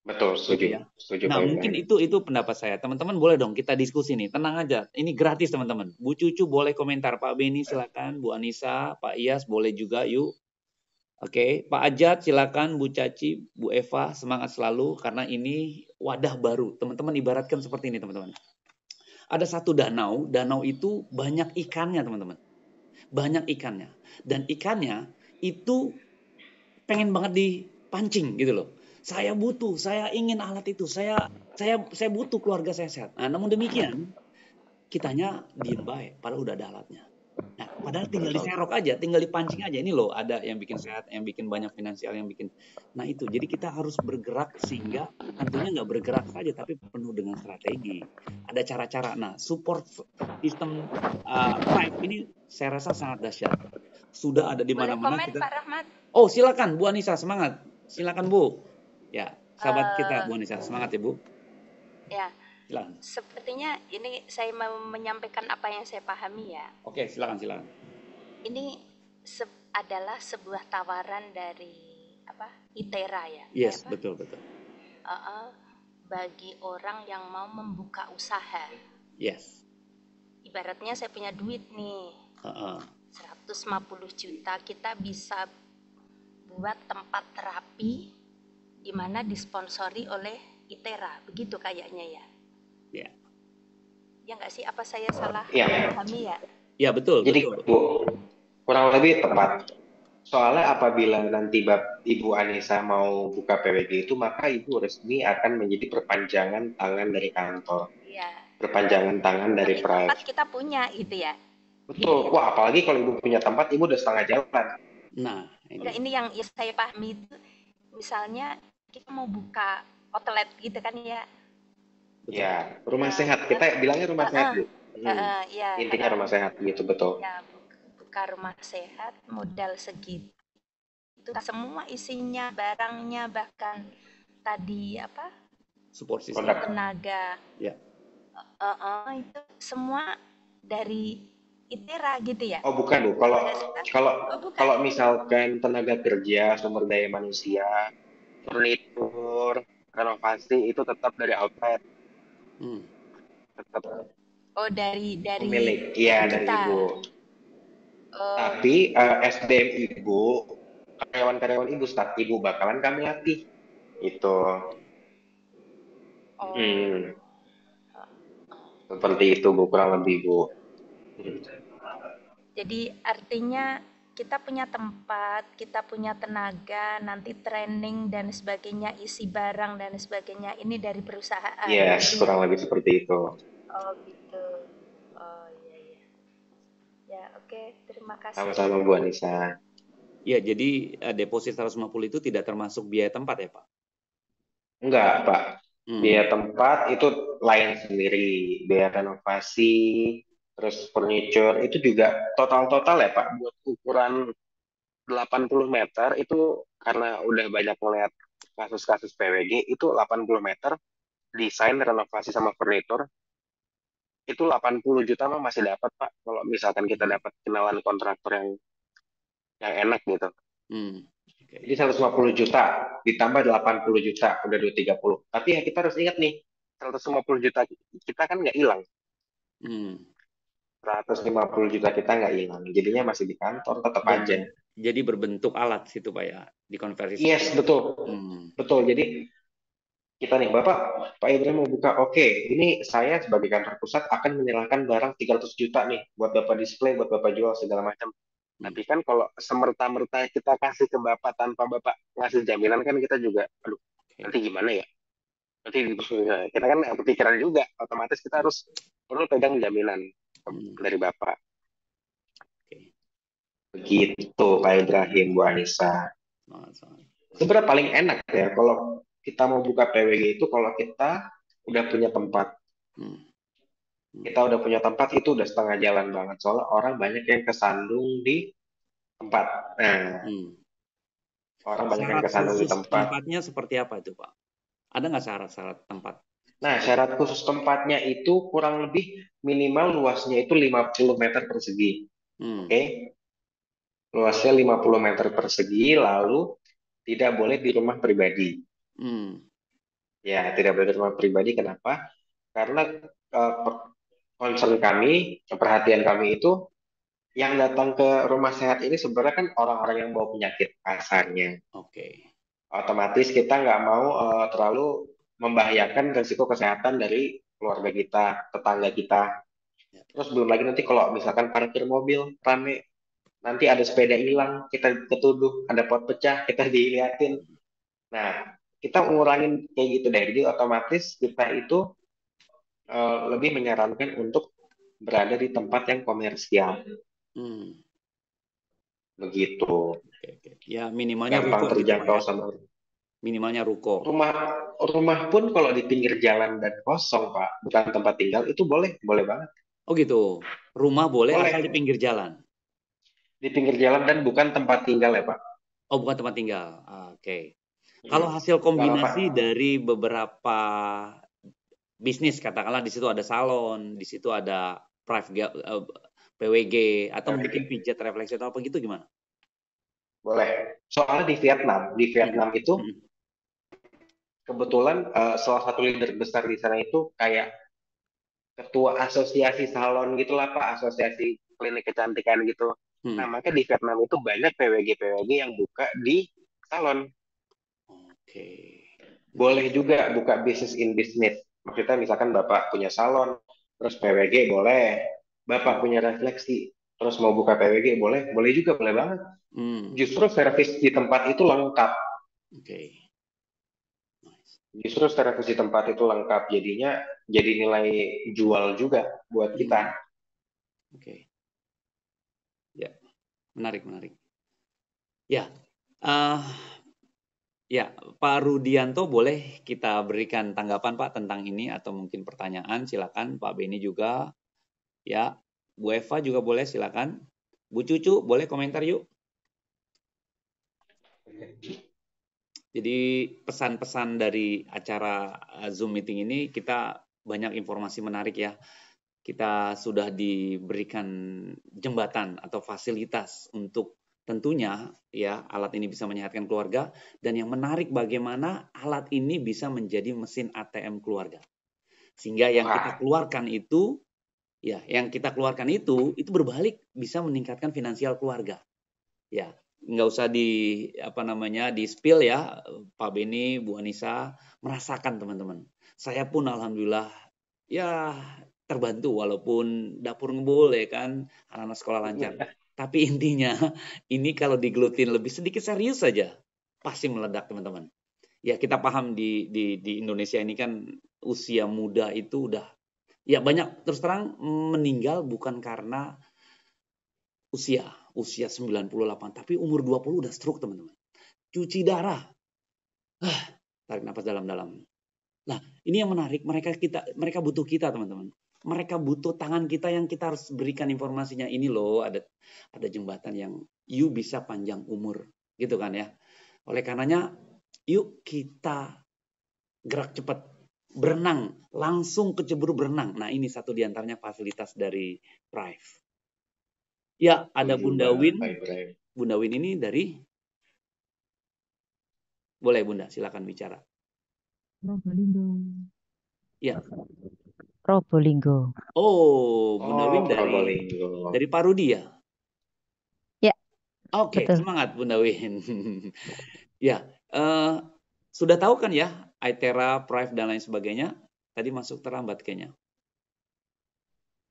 Betul, Gitu ya. setuju Nah, Pak mungkin Ibrahim. itu pendapat saya. Teman-teman boleh dong kita diskusi nih. Tenang aja. Ini gratis, teman-teman. Bu Cucu boleh komentar. Pak Beni silakan. Bu Anissa, Pak Iyas boleh juga. Yuk. Oke, Pak Ajat silakan. Bu Caci, Bu Eva semangat selalu karena ini wadah baru. Teman-teman ibaratkan seperti ini, teman-teman. Ada satu danau. Danau itu banyak ikannya, teman-teman. Banyak ikannya. Dan ikannya itu pengen banget dipancing gitu loh. Saya butuh, saya ingin alat itu, saya butuh keluarga saya sehat. Nah, namun demikian kitanya diem baik, padahal udah ada alatnya. Nah, padahal tinggal Betul. diserok aja, tinggal dipancing aja. Ini loh, ada yang bikin sehat, yang bikin banyak finansial, yang bikin. Nah itu, jadi kita harus bergerak sehingga tentunya nggak bergerak saja, tapi penuh dengan strategi. Ada cara-cara. Nah, support sistem Thrive ini saya rasa sangat dahsyat. Sudah ada di Boleh mana-mana komen kita. Pak Rahmat? Oh, silakan Bu Anissa, semangat. Silakan Bu. Ya, sahabat kita Eh, Bu Anissa, semangat ya Bu. ya, Silakan. sepertinya ini saya mau menyampaikan apa yang saya pahami ya. Oke, silakan. Ini adalah sebuah tawaran dari ITERA ya. Yes, betul. Bagi orang yang mau membuka usaha. Yes. Ibaratnya saya punya duit nih. 150 juta kita bisa buat tempat terapi di mana disponsori oleh ITERA, begitu kayaknya ya. Ya. Ya nggak sih, apa saya salah Iya. pahami ya? Ya betul. Jadi Bu, kurang lebih tepat. Soalnya apabila nanti Ibu Anissa mau buka PWG itu, maka Ibu resmi akan menjadi perpanjangan tangan dari kantor. Iya. Perpanjangan tangan dari Tapi tempat Thrive. kita punya gitu ya. Betul. Wah, apalagi kalau Ibu punya tempat, Ibu udah setengah jalan. Nah, ini yang saya pahami itu, misalnya kita mau buka outlet gitu kan ya. Ya, rumah sehat. Kita bilangnya rumah sehat, Bu. Ya, intinya rumah sehat gitu, betul. Ya, buka rumah sehat, modal segitu. Itu semua isinya, barangnya, bahkan tadi support system, tenaga. Ya. Itu semua dari ITERA gitu ya? Oh, bukan, Bu. Kalau misalkan tenaga kerja, sumber daya manusia, furnitur, renovasi itu tetap dari outlet. Tetap dari pemilik. Iya, dari Ibu. Tapi SDM Ibu, karyawan-karyawan Ibu, staf Ibu bakalan kami latih. Itu. Seperti itu, Bu, kurang lebih, Bu. Jadi artinya kita punya tempat, kita punya tenaga, nanti training dan sebagainya, isi barang dan sebagainya, ini dari perusahaan. Yes, kurang lebih seperti itu. Oh gitu. Oh iya. Ya oke, terima kasih. Sama-sama Bu Anissa. Ya, jadi deposit 150 itu tidak termasuk biaya tempat ya, Pak? Enggak, Pak. Biaya tempat itu lain sendiri. Biaya renovasi, terus furniture itu juga total ya Pak, buat ukuran 80 meter itu, karena udah banyak ngeliat kasus-kasus PWG, itu 80 meter desain, renovasi sama furniture itu 80 juta mah masih dapat, Pak, kalau misalkan kita dapat kenalan kontraktor yang enak gitu. Jadi 150 juta ditambah 80 juta udah 230. Tapi ya kita harus ingat nih, 150 juta kita kan nggak hilang. 150 juta kita nggak hilang, jadinya masih di kantor tetap aja. Jadi berbentuk alat situ Pak ya, dikonversi. Yes, betul. Betul. Jadi kita nih, Pak Ibrahim mau buka, oke, ini saya sebagai kantor pusat akan menyerahkan barang 300 juta nih buat Bapak display, buat Bapak jual segala macam. Tapi kan kalau semerta-merta kita kasih ke Bapak tanpa Bapak ngasih jaminan, kan kita juga, aduh, nanti gimana ya? Nanti kita kan kepikiran juga, otomatis kita harus perlu pegang jaminan dari Bapak. Begitu Pak Ibrahim, Bu Anissa. Sebenarnya paling enak ya kalau kita mau buka PWG itu kalau kita udah punya tempat. Kita udah punya tempat itu udah setengah jalan banget, soalnya orang banyak yang kesandung di tempat. Orang banyak yang kesandung di tempat. Tempatnya seperti apa itu Pak? Ada nggak syarat-syarat tempat? Nah, syarat khusus tempatnya itu kurang lebih minimal luasnya itu 50 meter persegi. Oke? Luasnya 50 meter persegi, lalu tidak boleh di rumah pribadi. Ya, tidak boleh ke rumah pribadi. Kenapa? Karena concern kami, perhatian kami itu yang datang ke rumah sehat ini sebenarnya kan orang-orang yang bawa penyakit kasarnya. Oke. Otomatis kita nggak mau terlalu membahayakan risiko kesehatan dari keluarga kita, tetangga kita. Ya, Terus belum lagi nanti kalau misalkan parkir mobil rame, nanti ada sepeda hilang, kita ketuduh, ada pot pecah, kita diliatin. Nah, kita ngurangin kayak gitu deh. Jadi otomatis kita itu lebih menyarankan untuk berada di tempat yang komersial. Hmm. Begitu. Oke. Ya minimalnya Gampang ruko gitu Pak terjangkau ya. sama Minimalnya ruko. rumah. Rumah pun kalau di pinggir jalan dan kosong, Pak, bukan tempat tinggal, itu boleh, boleh banget. Oh gitu. Rumah boleh asal di Boleh pinggir jalan. di pinggir jalan dan bukan tempat tinggal ya, Pak. Oh bukan tempat tinggal. Oke. Kalau hasil Nggak apa-apa. kombinasi dari beberapa bisnis, katakanlah di situ ada salon, di situ ada PWG atau mungkin pijat refleksi atau apa gitu gimana? Boleh. Soalnya di Vietnam itu Hmm. kebetulan salah satu leader besar di sana itu kayak ketua asosiasi salon gitulah, Pak, asosiasi klinik kecantikan gitu. Nah, Hmm. maka di Vietnam itu banyak PWG yang buka di salon. Oke. Boleh juga buka bisnis in business. Maksudnya misalkan Bapak punya salon, terus PWG boleh. Bapak punya refleksi, terus mau buka PWG boleh. Boleh juga, boleh banget. Hmm. Justru servis di tempat itu lengkap. Oke. Nice. Justru servis di tempat itu lengkap. Jadinya jadi nilai jual juga buat kita. Oke. Ya, menarik. Ya, eh ya, Pak Rudianto boleh kita berikan tanggapan Pak tentang ini atau mungkin pertanyaan, silakan. Pak Beni juga, ya, Bu Eva juga boleh, silakan. Bu Cucu boleh komentar yuk. Jadi pesan-pesan dari acara Zoom meeting ini kita banyak informasi menarik ya. Kita sudah diberikan jembatan atau fasilitas untuk tentunya ya alat ini bisa menyehatkan keluarga, dan yang menarik bagaimana alat ini bisa menjadi mesin ATM keluarga. Sehingga yang kita keluarkan itu itu berbalik bisa meningkatkan finansial keluarga. Ya, nggak usah di spill ya, Pak Beni, Bu Anissa, merasakan teman-teman. Saya pun alhamdulillah ya terbantu walaupun dapur ngebul ya kan, anak-anak sekolah lancar. Tapi intinya ini kalau digelutin lebih sedikit serius saja pasti meledak teman-teman. Ya kita paham di Indonesia ini kan usia muda itu udah ya banyak terus terang meninggal bukan karena usia 98, tapi umur 20 udah stroke teman-teman. Cuci darah. Tarik nafas dalam-dalam. Nah, ini yang menarik, mereka butuh kita teman-teman. Mereka butuh tangan kita yang kita harus berikan informasinya. Ini loh ada jembatan yang you bisa panjang umur, gitu kan ya. Oleh karenanya, yuk kita gerak cepat, berenang, langsung kecebur berenang. Nah, ini satu di antaranya fasilitas dari Prive. Ya, ada Bunda Win. Bunda Win ini dari, boleh Bunda, silakan bicara. Probolinggo. Ya. Probolinggo. Oh, Bunda Win dari Pak Rudi ya? Ya. Oke, betul. semangat Bunda Win. Ya, sudah tahu kan ya, iTera, Prive dan lain sebagainya? Tadi masuk terlambat kayaknya.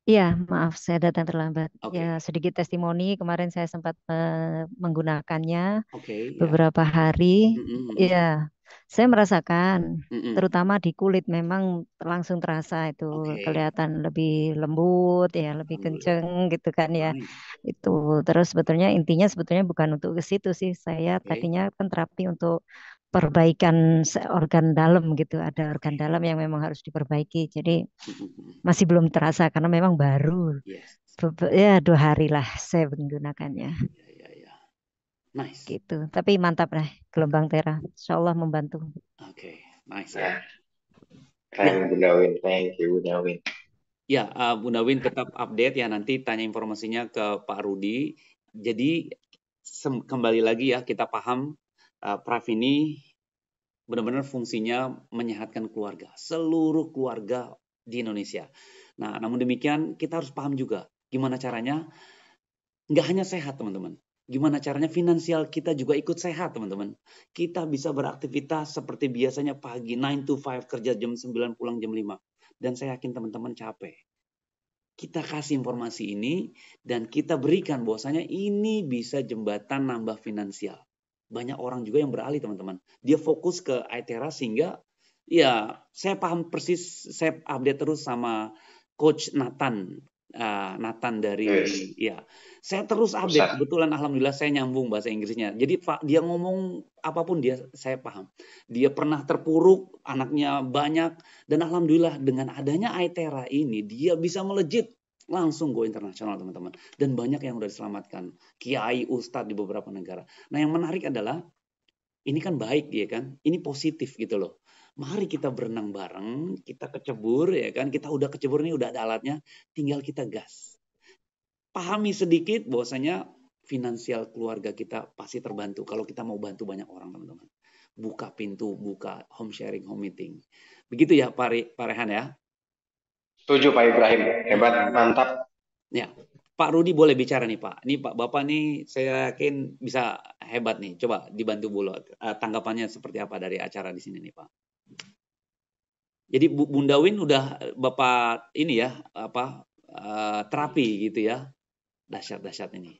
Iya, maaf saya datang terlambat. Oke. Ya, sedikit testimoni, kemarin saya sempat menggunakannya Oke, beberapa hari. Ya, saya merasakan, terutama di kulit memang langsung terasa itu kelihatan lebih lembut, ya lebih kenceng gitu kan ya. Itu terus sebetulnya intinya bukan untuk ke situ sih. Saya tadinya kan terapi untuk perbaikan organ dalam gitu. Ada organ dalam yang memang harus diperbaiki. Jadi masih belum terasa karena memang baru. Ya 2 hari lah saya menggunakannya. Nice. Gitu. Tapi mantap lah gelombang Tera. Insya Allah membantu. Oke, nice ya. Keren Bunda Win, thank you Bunda Win. Ya, Bunda Win tetap update ya, nanti tanya informasinya ke Pak Rudi. Jadi kembali lagi ya, kita paham Prive ini benar-benar fungsinya menyehatkan keluarga, seluruh keluarga di Indonesia. Nah, namun demikian kita harus paham juga gimana caranya nggak hanya sehat teman-teman. Gimana caranya finansial kita juga ikut sehat teman-teman. Kita bisa beraktivitas seperti biasanya pagi 9 to 5 kerja jam 9 pulang jam 5. Dan saya yakin teman-teman capek. Kita kasih informasi ini dan kita berikan bahwasanya ini bisa jembatan nambah finansial. Banyak orang juga yang beralih teman-teman. Dia fokus ke iTera sehingga ya saya paham persis, saya update terus sama Coach Nathan. Nathan dari ya saya terus update. Kebetulan alhamdulillah saya nyambung bahasa Inggrisnya. Jadi dia ngomong apapun saya paham. Dia pernah terpuruk, anaknya banyak, dan alhamdulillah dengan adanya iTera ini dia bisa melejit langsung go internasional teman-teman. Dan banyak yang udah diselamatkan, kiai, ustadz di beberapa negara. Nah yang menarik adalah ini kan baik ya kan, ini positif gitu loh. Mari kita berenang bareng, kita kecebur ya kan, kita udah kecebur nih, udah ada alatnya, tinggal kita gas. Pahami sedikit bahwasanya finansial keluarga kita pasti terbantu kalau kita mau bantu banyak orang teman-teman. Buka pintu, buka home sharing, home meeting. Begitu ya Pak Rehan ya. Setuju Pak Ibrahim, hebat, mantap. Ya, Pak Rudi boleh bicara nih Pak. Ini Pak Bapak nih saya yakin bisa hebat nih. Coba dibantu dulu tanggapannya seperti apa dari acara di sini nih Pak. Jadi Bunda Win udah Bapak ini ya terapi gitu ya. Dahsyat ini.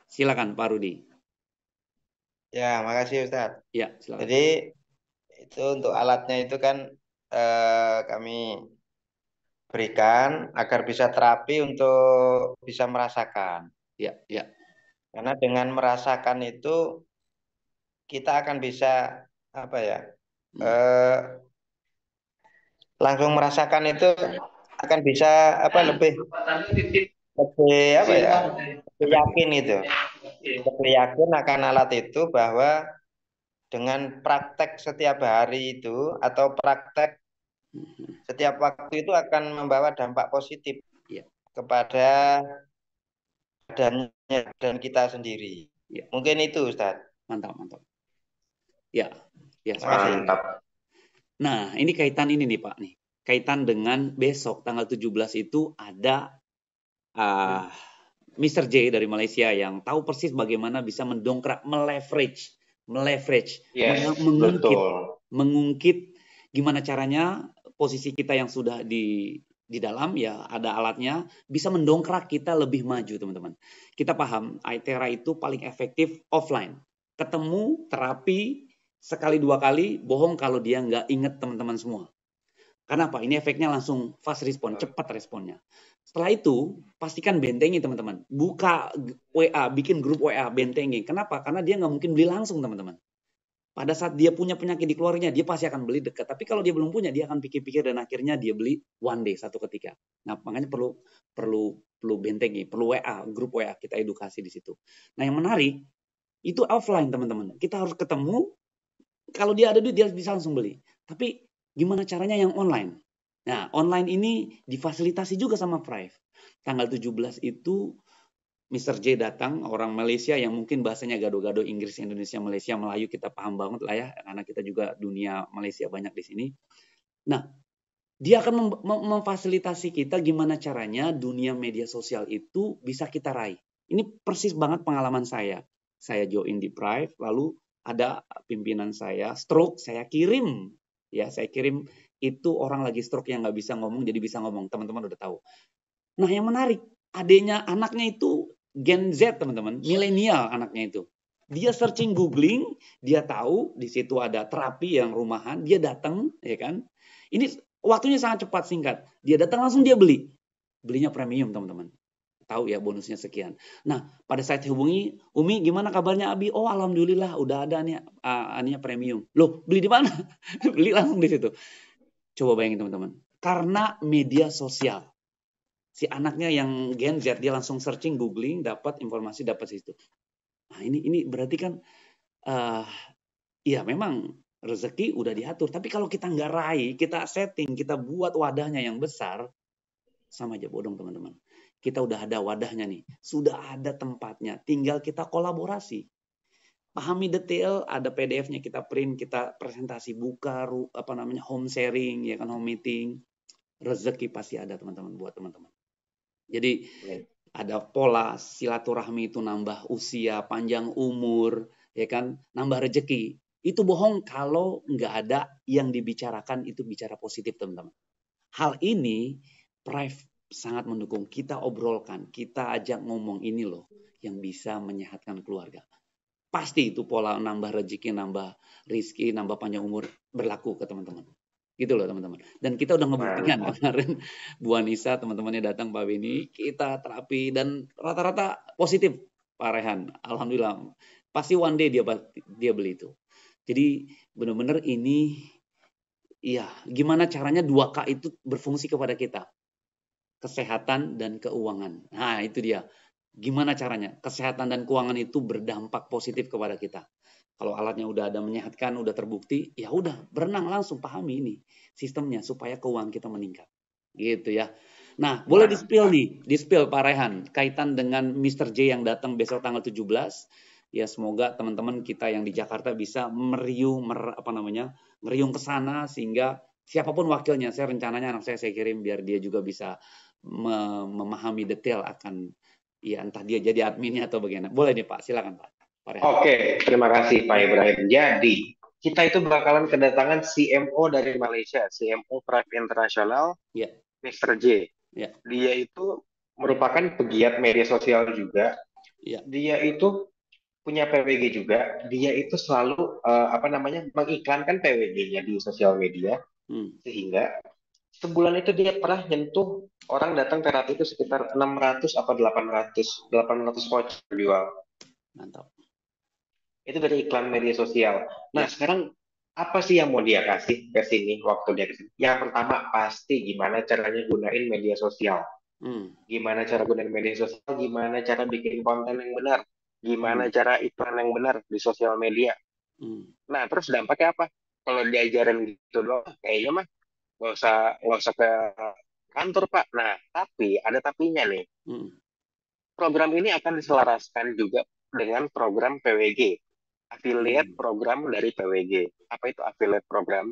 Silakan Pak Rudi. Ya, makasih Ustadz. Ya, silakan. Jadi itu untuk alatnya itu kan kami berikan agar bisa terapi untuk bisa merasakan. Ya. Karena dengan merasakan itu kita akan bisa langsung merasakan itu akan bisa lebih yakin itu. Lebih yakin akan alat itu bahwa dengan praktek setiap hari itu atau praktek setiap waktu itu akan membawa dampak positif kepada badannya dan kita sendiri. Mungkin itu Ustadz. Mantap. Ya. Mantap. Nah, ini kaitan ini nih Pak nih. Kaitan dengan besok tanggal 17 itu ada Mr. J dari Malaysia yang tahu persis bagaimana bisa mendongkrak, meleverage, mengungkit gimana caranya posisi kita yang sudah di dalam ya ada alatnya bisa mendongkrak kita lebih maju teman-teman. Kita paham iTera itu paling efektif offline. Ketemu terapi sekali dua kali bohong kalau dia nggak inget teman-teman semua. Karena apa? Ini efeknya langsung fast respon, cepat responnya. Setelah itu pastikan bentengi teman-teman. Buka WA, bikin grup WA, bentengi. Kenapa? Karena dia nggak mungkin beli langsung teman-teman. Pada saat dia punya penyakit di keluarganya, dia pasti akan beli dekat. Tapi kalau dia belum punya, dia akan pikir-pikir dan akhirnya dia beli one day, satu ketika. Nah, makanya perlu bentengi, perlu WA, grup WA, kita edukasi di situ. Nah, yang menarik, itu offline teman-teman. Kita harus ketemu, kalau dia ada duit, dia bisa langsung beli. Tapi gimana caranya yang online? Nah, online ini difasilitasi juga sama Prive. Tanggal 17 itu Mr. J datang, orang Malaysia yang mungkin bahasanya gado-gado Inggris, Indonesia, Malaysia, Melayu kita paham banget lah ya, karena kita juga dunia Malaysia banyak di sini. Nah, dia akan memfasilitasi kita gimana caranya dunia media sosial itu bisa kita raih. Ini persis banget pengalaman saya. Saya join di Prive, lalu ada pimpinan saya stroke, saya kirim itu orang lagi stroke yang nggak bisa ngomong jadi bisa ngomong, teman-teman udah tahu. Nah yang menarik, anaknya itu Gen Z teman-teman, milenial anaknya itu. Dia searching, googling, dia tahu di situ ada terapi yang rumahan, dia datang, ya kan? Ini waktunya sangat cepat singkat. Dia datang langsung dia beli, belinya premium teman-teman. Tahu ya bonusnya sekian. Nah pada saat hubungi, Umi gimana kabarnya Abi? Oh alhamdulillah udah ada nih aninya premium. Loh beli di mana? Beli langsung di situ. Coba bayangin teman-teman. Karena media sosial. Si anaknya yang Gen Z dia langsung searching, googling, dapat informasi, dapat situ. Nah ini berarti kan ya memang rezeki udah diatur. Tapi kalau kita nggak raih, kita setting, kita buat wadahnya yang besar, sama aja bodong teman-teman. Kita udah ada wadahnya nih, sudah ada tempatnya, tinggal kita kolaborasi. pahami detail, ada PDF-nya kita print, kita presentasi, buka home sharing, ya kan, home meeting. Rezeki pasti ada teman-teman buat teman-teman. Jadi ada pola silaturahmi itu nambah usia, panjang umur, ya kan, nambah rezeki. Itu bohong kalau nggak ada yang dibicarakan itu bicara positif, teman-teman. Hal ini Prive sangat mendukung. Kita obrolkan, kita ajak ngomong, ini loh yang bisa menyehatkan keluarga. Pasti itu pola nambah rezeki, nambah rizki, nambah panjang umur berlaku ke teman-teman. Gitu loh teman-teman. Dan kita udah ngebuktikan kemarin Bu Anissa, teman-temannya datang, Pak Beni, kita terapi dan rata-rata positif Pak Rehan. Alhamdulillah. Pasti one day dia beli itu. Jadi benar-benar ini, ya gimana caranya 2K itu berfungsi kepada kita. Kesehatan dan keuangan. Nah itu dia. Gimana caranya? Kesehatan dan keuangan itu berdampak positif kepada kita. Kalau alatnya udah ada menyehatkan, udah terbukti, ya udah berenang langsung, pahami ini sistemnya supaya keuangan kita meningkat. Gitu ya. Nah, boleh di-spill Pak Rehan kaitan dengan Mr. J yang datang besok tanggal 17. Ya semoga teman-teman kita yang di Jakarta bisa meriung ke sana sehingga siapapun wakilnya, saya rencananya anak saya kirim biar dia juga bisa memahami detail akan, ya entah dia jadi adminnya atau bagaimana. Boleh nih Pak, silakan Pak. Oke, terima kasih Pak Ibrahim. Jadi, kita itu bakalan kedatangan CMO dari Malaysia, CMO Prive International, Mr. J. Dia itu merupakan pegiat media sosial juga. Dia itu punya PWG juga. Dia itu selalu mengiklankan PWG-nya di sosial media, sehingga sebulan itu dia pernah nyentuh orang datang terapi itu sekitar 600 atau 800 voucher jual. Mantap. Itu dari iklan media sosial. Nah, sekarang apa sih yang mau dia kasih ke sini waktu dia ke sini? Yang pertama pasti gimana caranya gunain media sosial. Gimana cara gunain media sosial, gimana cara bikin konten yang benar, gimana cara iklan yang benar di sosial media. Nah, terus dampaknya apa? Kalau diajarin gitu doang, kayaknya mah nggak usah ke kantor Pak. Nah, tapi ada tapinya nih. Program ini akan diselaraskan juga dengan program PWG. Affiliate program dari PWG. Apa itu affiliate program?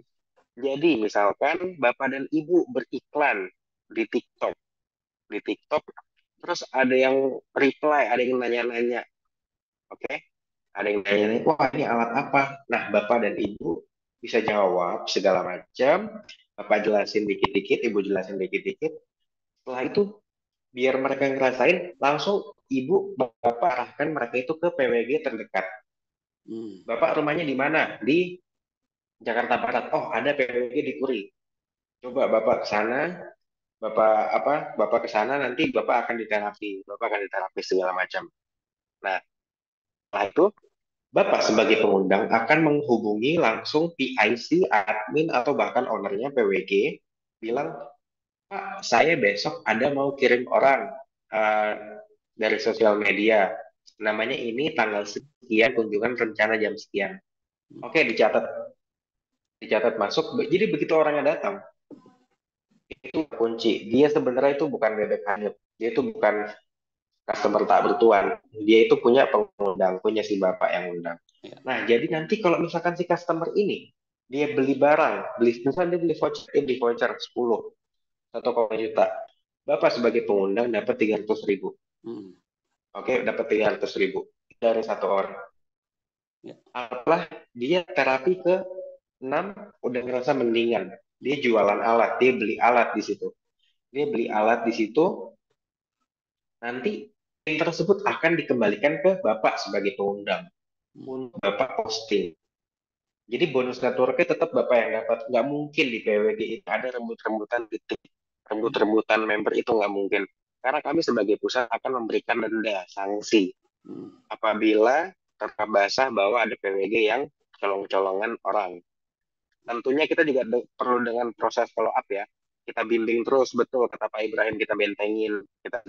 Jadi misalkan Bapak dan Ibu beriklan di TikTok. Terus ada yang reply, ada yang nanya-nanya. Oke? Ada yang nanya-nanya, wah ini alat apa? Nah, Bapak dan Ibu bisa jawab segala macam. Bapak jelasin dikit-dikit, Ibu jelasin dikit-dikit. Setelah itu, biar mereka ngerasain, langsung Ibu, Bapak arahkan mereka itu ke PWG terdekat. Bapak rumahnya di mana? Di Jakarta Barat. Oh, ada PWG di Kuri. Coba Bapak ke sana, Bapak ke sana nanti Bapak akan diterapi segala macam. Nah, setelah itu Bapak sebagai pengundang akan menghubungi langsung PIC, admin atau bahkan ownernya PWG, bilang, Pak, saya besok ada mau kirim orang dari sosial media. Namanya ini tanggal sekian, kunjungan rencana jam sekian. Oke, dicatat masuk. Jadi begitu orangnya datang, itu kunci. Dia sebenarnya itu bukan bebek hanyut. Dia itu bukan customer tak bertuan. Dia itu punya pengundang, punya si bapak yang undang. Nah, jadi nanti kalau misalkan si customer ini dia beli barang, misalnya dia beli voucher 1 juta. Bapak sebagai pengundang dapat 300.000. Oke, dapat 300.000 dari satu orang. Apalah dia terapi ke 6 udah ngerasa mendingan. Dia jualan alat, dia beli alat di situ. Nanti yang tersebut akan dikembalikan ke Bapak sebagai pengundang. Untuk Bapak posting. Jadi bonus networknya tetap Bapak yang dapat. Nggak mungkin di PWG itu ada rembut-rembutan member, itu nggak mungkin. Karena kami sebagai pusat akan memberikan denda, sanksi. Apabila terbasah bahwa ada PWG yang colong-colongan orang. Tentunya kita juga perlu dengan proses follow up ya. Kita bimbing terus, betul kata Pak Ibrahim, kita bentengin, kita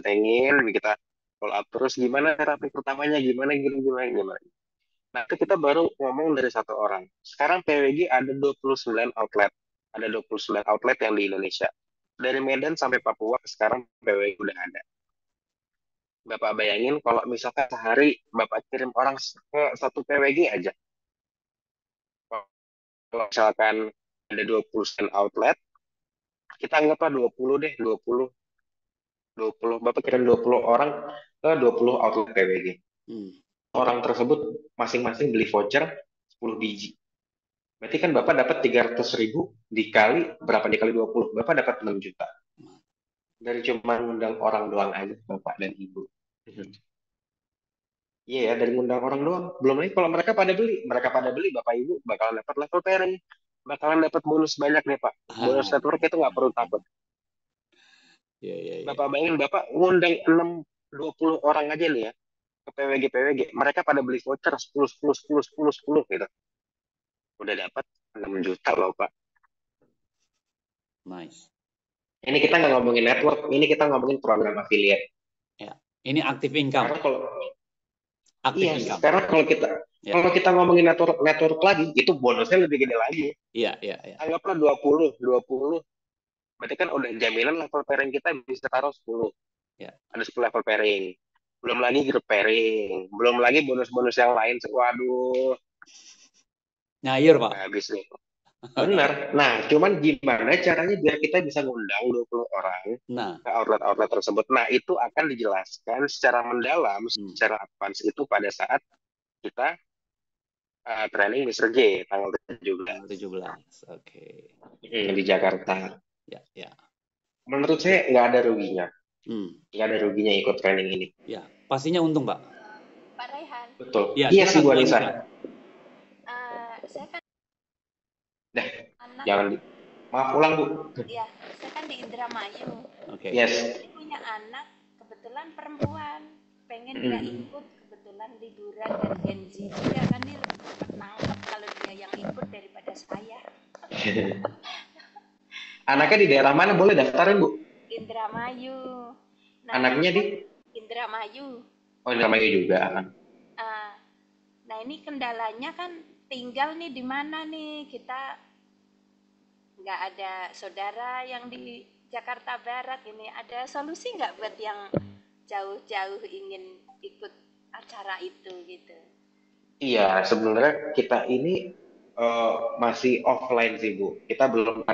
follow up terus. Gimana terapi pertamanya, gimana. Nah, itu kita baru ngomong dari satu orang. Sekarang PWG ada 29 outlet. Ada 29 outlet yang di Indonesia. Dari Medan sampai Papua, sekarang PWG udah ada. Bapak bayangin kalau misalkan sehari Bapak kirim orang ke satu PWG aja. Kalau misalkan ada 20 stand outlet, kita anggaplah 20 deh, 20. Bapak kirim 20 orang ke 20 outlet PWG. Orang tersebut masing-masing beli voucher 10 biji. Berarti kan Bapak dapat 300.000 dikali berapa, dikali 20. Bapak dapat 6 juta. Dari cuma ngundang orang doang aja, Bapak dan Ibu. Iya ya, dari ngundang orang doang. Belum lagi kalau mereka pada beli, Bapak Ibu bakalan dapat level pairing. Bakalan dapat bonus banyak nih Pak. Bonus network itu nggak perlu takut. Bapak bayangin, Bapak ngundang 20 orang aja nih ya, ke PWG. Mereka pada beli voucher 10 gitu. Udah dapat 6 juta loh Pak. Nice. Ini kita nggak ngomongin network, ini kita ngomongin program affiliate. Ya, ini active income. Karena kalau Active income. sekarang kalau kita ngomongin network lagi, itu bonusnya lebih gede lagi. Iya. Anggaplah 20. Berarti kan udah jaminan level pairing kita bisa taruh 10. Ya. Ada 10 level pairing. Belum lagi group pairing. Belum lagi bonus-bonus yang lain. Waduh. Nyair, Pak. Habis nih. Benar. Nah, cuman gimana caranya biar kita bisa ngundang 20 orang ke outlet-outlet tersebut. Nah, itu akan dijelaskan secara mendalam, secara advance itu pada saat kita training Mr. J tanggal 17. Oke. Di Jakarta. Ya. Menurut saya nggak ada ruginya. Nggak ada ruginya ikut training ini. Ya, pastinya untung, Pak. Pak Raihan. Betul. Iya sih, Bu Anissa. Saya kan jangan maaf ulang Bu. Iya, saya kan di Indramayu. Oke. Yes. Saya punya anak kebetulan perempuan, pengen dia ikut, kebetulan liburan dan Gen Z dia kan dia lebih cepat nangkep kalau dia yang ikut daripada saya. Anaknya di daerah mana, boleh daftarin Bu? Indramayu. Nah, anaknya di Indramayu. Oh, Indramayu juga. Nah, ini kendalanya kan tinggal nih di mana nih, kita nggak ada saudara yang di Jakarta Barat ini. Ada solusi nggak buat yang jauh-jauh ingin ikut acara itu gitu? Iya, sebenarnya kita ini masih offline sih Bu. Kita belum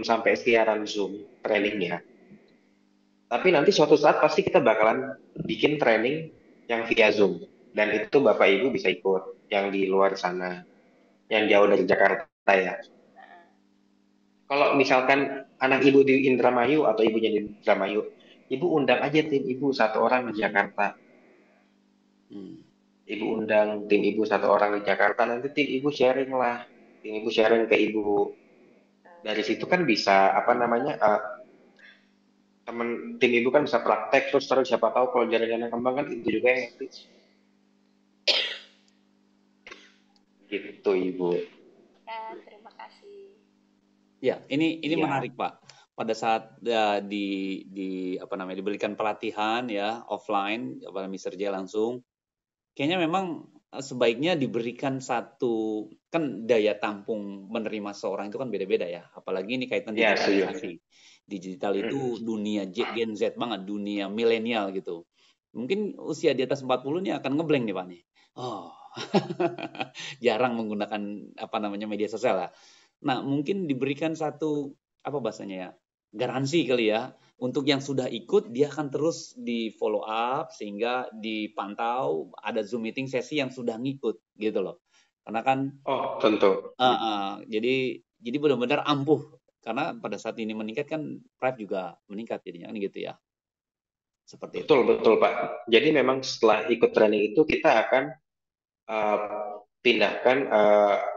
sampai siaran Zoom trainingnya. Tapi nanti suatu saat pasti kita bakalan bikin training yang via Zoom. Dan itu Bapak Ibu bisa ikut yang di luar sana, yang jauh dari Jakarta ya. Kalau misalkan anak Ibu di Indramayu atau ibunya di Indramayu, Ibu undang aja tim Ibu 1 orang di Jakarta. Ibu undang tim Ibu 1 orang di Jakarta, nanti tim Ibu sharing lah. Tim Ibu sharing ke Ibu. Dari situ kan bisa, temen tim Ibu kan bisa praktek, terus siapa tahu kalau jaringannya kembang kan itu juga yang ngerti. Gitu Ibu. Ya, terima kasih. Ya, ini menarik Pak. Pada saat diberikan pelatihan ya offline kepada Mr. J langsung, kayaknya memang sebaiknya diberikan satu, kan daya tampung menerima seorang itu kan beda-beda ya, apalagi ini kaitan digitalisasi. Digital itu dunia Gen Z banget, dunia milenial gitu. Mungkin usia di atas 40 nih akan ngeblank nih Pak nih. Oh, jarang menggunakan media sosial lah. Nah, mungkin diberikan satu bahasanya ya, garansi kali ya, untuk yang sudah ikut dia akan terus di follow up sehingga dipantau, ada Zoom meeting sesi yang sudah ngikut gitu loh. Karena kan tentu. Jadi benar-benar ampuh, karena pada saat ini meningkat kan price juga meningkat jadinya kan gitu ya. Seperti itu. Betul Pak. Jadi memang setelah ikut training itu kita akan pindahkan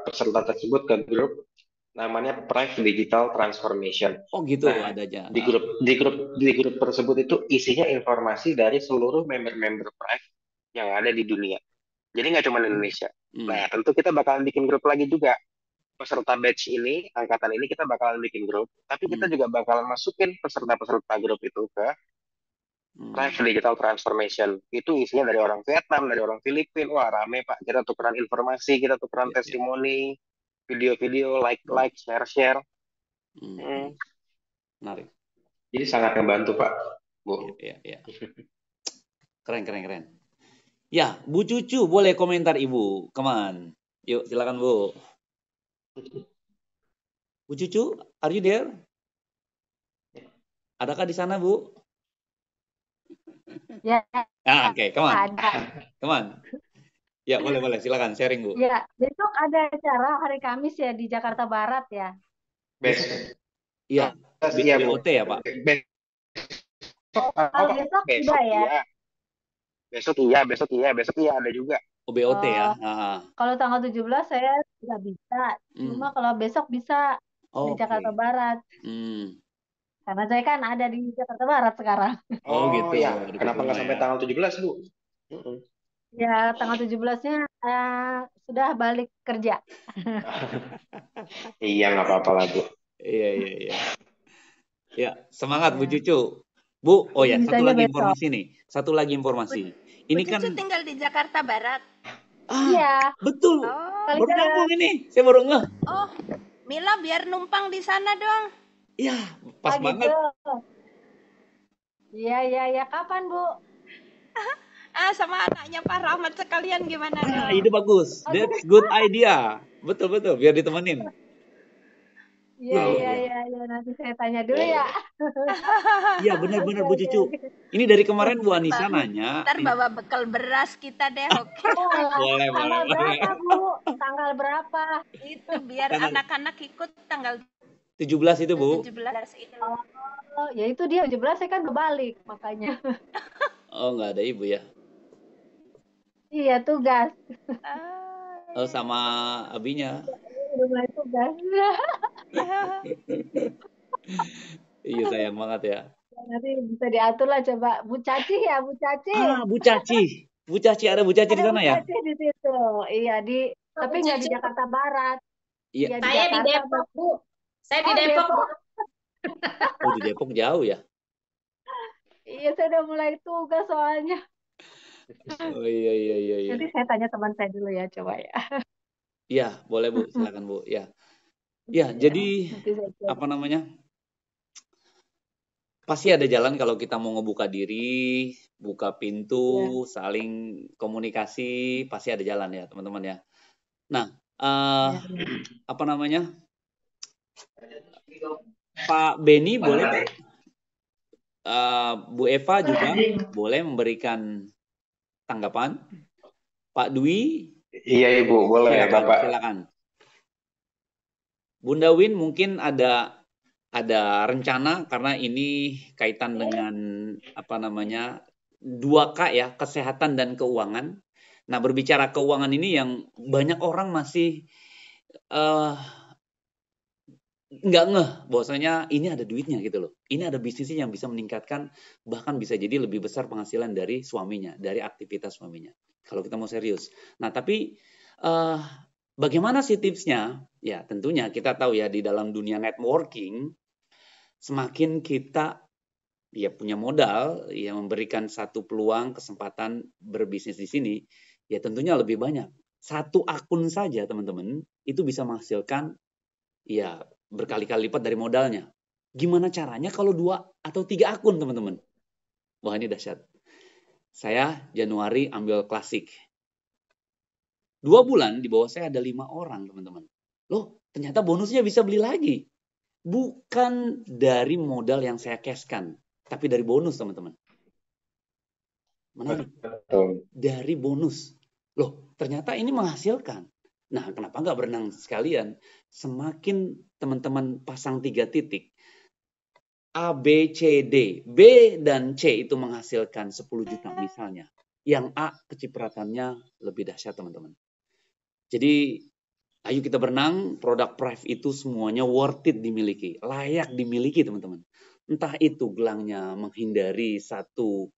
peserta tersebut ke grup namanya Prive Digital Transformation. Oh gitu, adanya. Di grup tersebut itu isinya informasi dari seluruh member-member Prive yang ada di dunia. Jadi nggak cuma Indonesia. Nah, tentu kita bakalan bikin grup lagi juga. Peserta batch ini, angkatan ini kita bakalan bikin grup, tapi kita juga bakalan masukin peserta-peserta grup itu ke Prive Digital Transformation. Itu isinya dari orang Vietnam, dari orang Filipina. Wah, rame Pak. Kita tukeran informasi, kita tukeran testimoni, video-video, like, share. Menarik. Jadi sangat membantu Pak, Bu. Iya. Keren. Ya, Bu Cucu boleh komentar Ibu. Come on. Yuk, silakan Bu. Bu Cucu, are you there? Adakah di sana, Bu? Ya, Oke, come on. ada. Come on. Ya, boleh. Silakan sharing, Bu. Ya, besok ada acara hari Kamis ya di Jakarta Barat ya. Besok. Iya, Iya, Bu. BOT ya, Pak? Kalau besok tidak ya. Besok iya ada juga. Oh, BOT ya. Kalau tanggal 17 saya tidak bisa. Cuma kalau besok bisa di Jakarta Barat. Karena saya kan ada di Jakarta Barat sekarang. Oh gitu. Ya. Kenapa nggak sampai tanggal 17, Bu? Ya, tanggal 17-nya sudah balik kerja. Iya, nggak apa-apa lah, Bu. Iya. Ya, semangat Bu Cucu. Bu, oh ya, satu lagi informasi nih. Satu lagi informasi. Ini Bu Cucu tinggal di Jakarta Barat. Iya. Betul. Baru nyambung ini. Saya baru ngeh. Oh, Mila biar numpang di sana dong. Iya, pas banget. Iya. Kapan, Bu? Sama anaknya Pak Rahmat sekalian gimana dong? Ide bagus. That's good idea. Betul. Biar ditemenin. Iya. Nanti saya tanya dulu ya. Iya, benar Bu Cucu. Ini dari kemarin Bu Anissa nanya. Ntar bawa bekal beras kita deh, oke? Boleh. Tanggal berapa, Bu? Tanggal berapa? Itu biar anak-anak ikut tanggal 17 itu, Bu. 17 itu. Oh, ya itu dia 17 saya kan berbalik makanya. Oh, nggak ada Ibu ya? Iya, tugas. Oh, sama abinya. Mulai tugas. Iya, sayang banget ya. Nanti bisa diatur lah coba. Bu Caci ya, Bu Caci. Bu Caci. Ada Bu Caci di sana ya? Bu Caci di situ. Iya, tapi nggak di Jakarta Barat. Iya. Saya di Depok, Bu. Saya di Depok. Oh, di Depok jauh ya? Iya, saya udah mulai tugas soalnya. Oh iya. Nanti saya tanya teman saya dulu ya, coba ya. Iya, boleh Bu, silakan Bu. Ya, jadi apa namanya? Pasti ada jalan kalau kita mau ngebuka diri, buka pintu, saling komunikasi, pasti ada jalan ya, teman-teman ya. Nah, apa namanya? Pak Beni boleh Pak? Bu Eva juga boleh memberikan tanggapan. Pak Dwi. Iya Ibu, boleh Bapak. Silakan. Bunda Win mungkin ada rencana karena ini kaitan dengan apa namanya 2K ya, kesehatan dan keuangan. Nah, berbicara keuangan ini yang banyak orang masih nggak ngeh bahwasanya ini ada duitnya gitu loh. Ini ada bisnisnya yang bisa meningkatkan, bahkan bisa jadi lebih besar penghasilan dari suaminya, dari aktivitas suaminya. Kalau kita mau serius. Nah, tapi bagaimana sih tipsnya? Ya, tentunya kita tahu ya di dalam dunia networking, semakin kita ya punya modal, ya memberikan satu peluang, kesempatan berbisnis di sini, ya tentunya lebih banyak. Satu akun saja teman-teman, itu bisa menghasilkan ya berkali-kali lipat dari modalnya. Gimana caranya kalau 2 atau 3 akun teman-teman? Wah, ini dahsyat. Saya Januari ambil klasik. 2 bulan di bawah saya ada 5 orang teman-teman. Loh, ternyata bonusnya bisa beli lagi. Bukan dari modal yang saya cashkan, tapi dari bonus teman-teman. Menarik. Dari bonus. Loh, ternyata ini menghasilkan. Nah, kenapa nggak berenang sekalian? Semakin teman-teman pasang 3 titik, A, B, C, D. B dan C itu menghasilkan 10 juta misalnya. Yang A kecipratannya lebih dahsyat teman-teman. Jadi, ayo kita berenang, produk Prive itu semuanya worth it dimiliki. Layak dimiliki teman-teman. Entah itu gelangnya menghindari satu,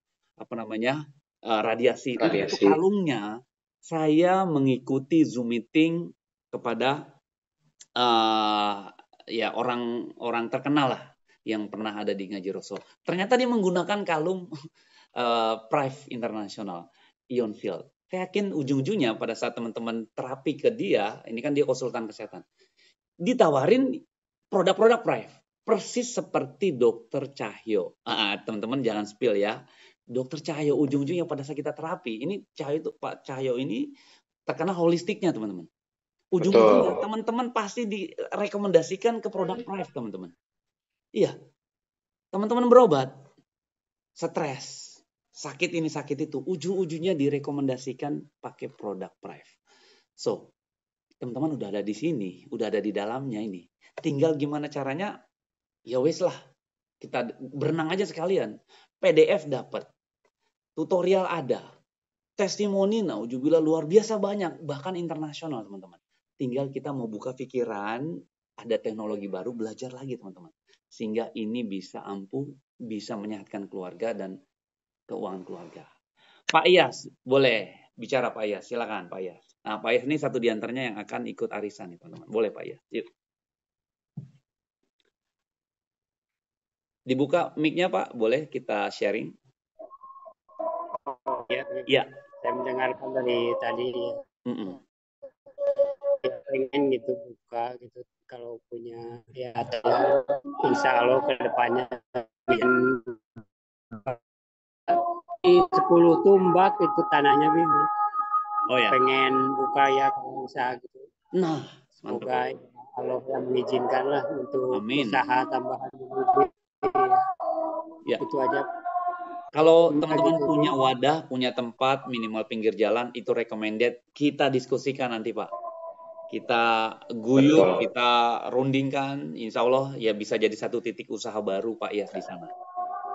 radiasi. Kalungnya, saya mengikuti Zoom meeting kepada ya orang terkenal lah yang pernah ada di Ngaji Rasul. Ternyata dia menggunakan kalung Prive International Ion Field. Saya yakin ujung-ujungnya pada saat teman-teman terapi ke dia, ini kan dia konsultan kesehatan, ditawarin produk-produk Prive. Persis seperti Dr. Cahyo. Teman-teman jangan spill ya. Dokter Cahyo ujung-ujungnya pada saat kita terapi, ini Pak Cahyo ini terkena holistiknya teman-teman. Ujung-ujungnya teman-teman pasti direkomendasikan ke produk Prive teman-teman. Iya, teman-teman berobat, stres, sakit ini sakit itu, ujung-ujungnya direkomendasikan pakai produk Prive. So, teman-teman udah ada di sini, udah ada di dalamnya ini. Tinggal gimana caranya, ya wes lah, kita berenang aja sekalian. PDF dapat, tutorial ada, testimoni nauzubillah luar biasa banyak, bahkan internasional teman-teman. Tinggal kita mau buka pikiran, ada teknologi baru, belajar lagi teman-teman. Sehingga ini bisa ampuh, bisa menyehatkan keluarga dan keuangan keluarga. Pak Iyas, boleh bicara Pak Iyas, silakan Pak Iyas. Nah Pak Iyas ini satu diantaranya yang akan ikut arisan nih teman-teman. Boleh Pak Iyas, yuk. Dibuka mic-nya Pak, boleh kita sharing? Ya. Saya mendengarkan dari tadi. Ya, pengen gitu buka gitu kalau punya ya insya Allah ke depannya 10 tumbak itu tanahnya Bibi. Oh ya. Pengen buka ya kalau usaha gitu. Nah, semoga Allah yang mengizinkan lah untuk Amin. usaha tambahan. Ya. Itu aja. Kalau teman-teman punya wadah, punya tempat minimal pinggir jalan, itu recommended. Kita diskusikan nanti Pak. Kita guyur, kita rundingkan. Insya Allah ya bisa jadi satu titik usaha baru Pak Iyas di sana.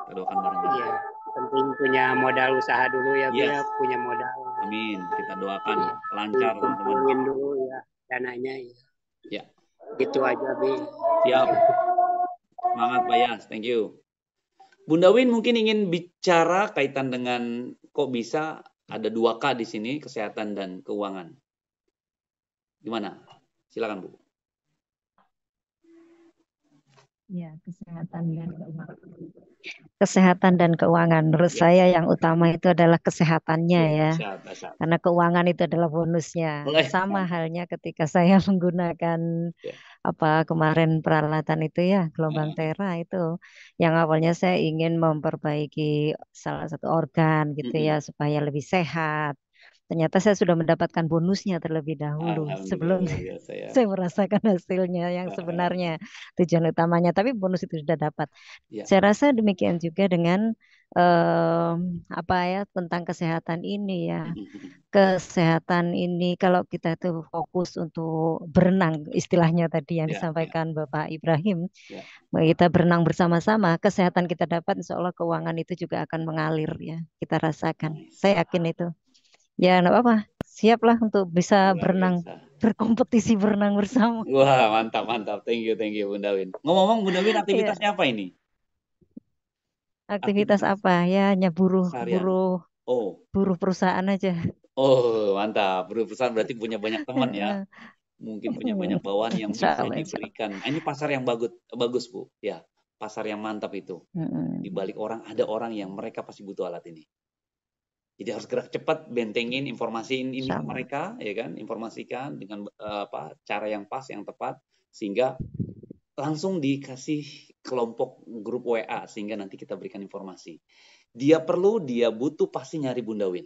Kita doakan bareng-bareng. Iya, penting punya modal usaha dulu ya, Yes. punya modal. Amin. Kita doakan lancar teman-teman. Kumpulin dulu ya dananya. Ya. Gitu aja Bi. Siap. Semangat Pak Iyas. Thank you. Bunda Win mungkin ingin bicara kaitan dengan kok bisa ada 2K di sini, kesehatan dan keuangan. Gimana? Silakan Bu. Ya, kesehatan dan keuangan. Kesehatan dan keuangan. Menurut saya yang utama itu adalah kesehatannya ya. Karena keuangan itu adalah bonusnya. Sama halnya ketika saya menggunakan kemarin peralatan itu ya, gelombang tera itu. Yang awalnya saya ingin memperbaiki salah satu organ gitu ya supaya lebih sehat. Ternyata saya sudah mendapatkan bonusnya terlebih dahulu sebelum saya merasakan hasilnya yang sebenarnya tujuan utamanya. Tapi bonus itu sudah dapat. Saya rasa demikian juga dengan tentang kesehatan ini ya. Kesehatan ini kalau kita itu fokus untuk berenang istilahnya tadi yang disampaikan Bapak Ibrahim, kita berenang bersama-sama, kesehatan kita dapat, insya Allah keuangan itu juga akan mengalir ya. Kita rasakan. Saya yakin itu. Ya, enggak apa-apa. Siaplah untuk bisa berenang, berkompetisi berenang bersama. Wah, mantap. Thank you Bunda Win. Ngomong-ngomong Bunda Win aktivitasnya apa ini? Aktivitas apa? Ya, hanya buruh perusahaan aja. Oh, mantap. Buruh perusahaan berarti punya banyak teman ya. Mungkin punya banyak bawahan yang bisa diberikan. Ini pasar yang bagus Bu. Ya, pasar yang mantap itu. Di balik ada orang yang mereka pasti butuh alat ini. Jadi harus gerak cepat, bentengin informasiin ini ke mereka, ya kan? Informasikan dengan cara yang pas, yang tepat, sehingga langsung dikasih kelompok grup WA, sehingga nanti kita berikan informasi. Dia butuh pasti nyari Bunda Win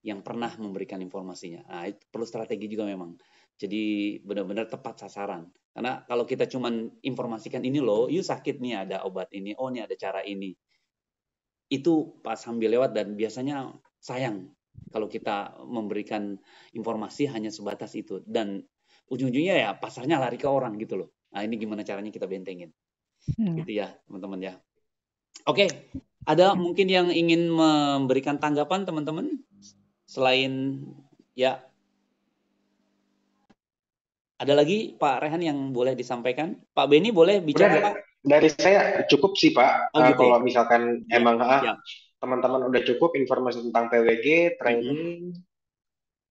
yang pernah memberikan informasinya. Nah, itu perlu strategi juga memang. Jadi benar-benar tepat sasaran. Karena kalau kita cuman informasikan ini loh, yuk sakit nih ada obat ini, oh nih ada cara ini. Itu pas sambil lewat dan biasanya sayang kalau kita memberikan informasi hanya sebatas itu dan ujung-ujungnya ya pasarnya lari ke orang gitu loh. Nah ini gimana caranya kita bentengin gitu ya teman-teman ya. Oke, ada mungkin yang ingin memberikan tanggapan teman-teman selain ya ada lagi Pak Rehan yang boleh disampaikan? Pak Beni boleh bicara Pak? Dari saya cukup sih Pak. Gitu. Kalau misalkan emang teman-teman udah cukup informasi tentang PWG, training,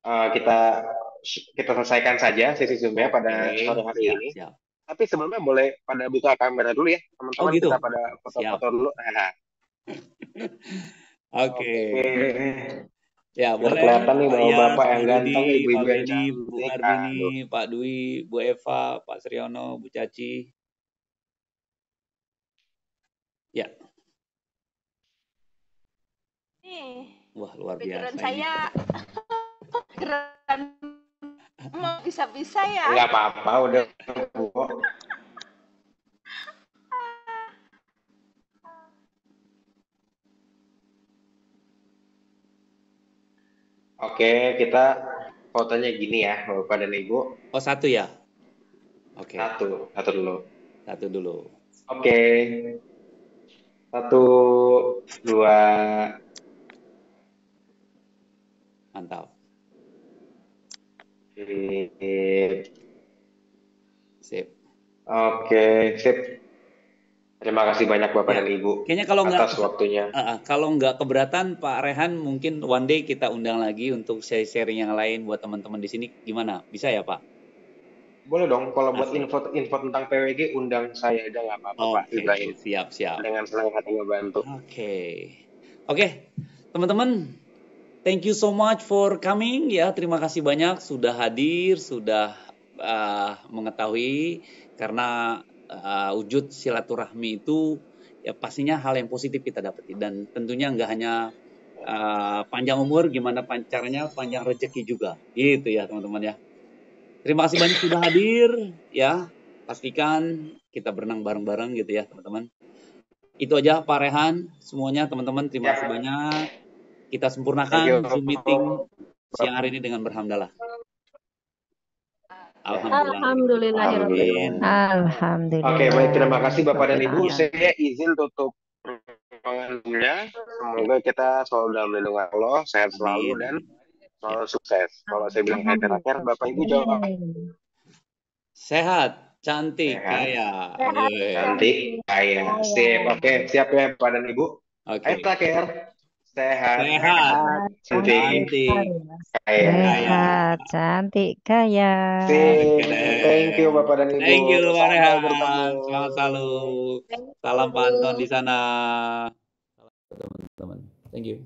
kita selesaikan saja sesi Zoom-nya pada sore hari ini. Tapi sebelumnya boleh pada buka kamera dulu ya, teman-teman. Kita pada foto-foto dulu. Oke. Ya, boleh. Kelihatan nih bapak yang ganteng, ibu-ibu yang cantik, Bu Arbini, Pak Dwi, Bu Eva, Pak Sriono, Bu Caci. Ya. nih. Wah, luar Pikiran biasa ini. saya pikiran mau bisa-bisa ya. Nggak apa-apa, udah Bu. Oke, kita fotonya gini ya, Bapak dan Ibu. Oh, satu ya? Oke. Satu dulu. Satu dulu. Oke. 1, 2. Mantap. Sip. Oke, sip. Terima kasih banyak Bapak Ya, dan Ibu kayaknya kalau atas waktunya. kalau nggak keberatan Pak Rehan, mungkin one day kita undang lagi untuk sharing yang lain buat teman-teman di sini. Gimana? Bisa ya Pak? Boleh dong, kalau buat Asik. info tentang PWG, undang saya aja nggak apa-apa Pak Oke, Ibrahim. siap. Dengan senang hati ngebantu. Oke, teman-teman, thank you so much for coming ya. Terima kasih banyak sudah hadir, sudah mengetahui, karena wujud silaturahmi itu ya pastinya hal yang positif kita dapati, dan tentunya nggak hanya panjang umur, gimana caranya panjang rezeki juga, gitu ya teman-teman ya. Terima kasih banyak sudah hadir ya. Pastikan kita berenang bareng-bareng gitu ya teman-teman. Itu aja Pak Rehan, semuanya teman-teman, terima kasih banyak. Kita sempurnakan Zoom meeting siang hari ini dengan berhamdalah. Alhamdulillah. Alhamdulillah. Oke, baik, terima kasih Bapak dan Ibu. Saya izin tutup ruangannya. Semoga kita selalu dalam lindungan Allah, sehat selalu dan selalu sukses. Kalau saya bilang terakhir, Bapak Ibu jawab. Sehat, cantik, kaya. Cantik, kaya. Sip, oke, siap ya Bapak dan Ibu. Ayo terakhir. Sehat, cantik, kaya. Sehat, cantik, kaya. Thank you Bapak dan Ibu. Thank you Pak Rehan. Bertemu. Selamat selalu. Salam Pak Anton di sana. Teman-teman. Thank you.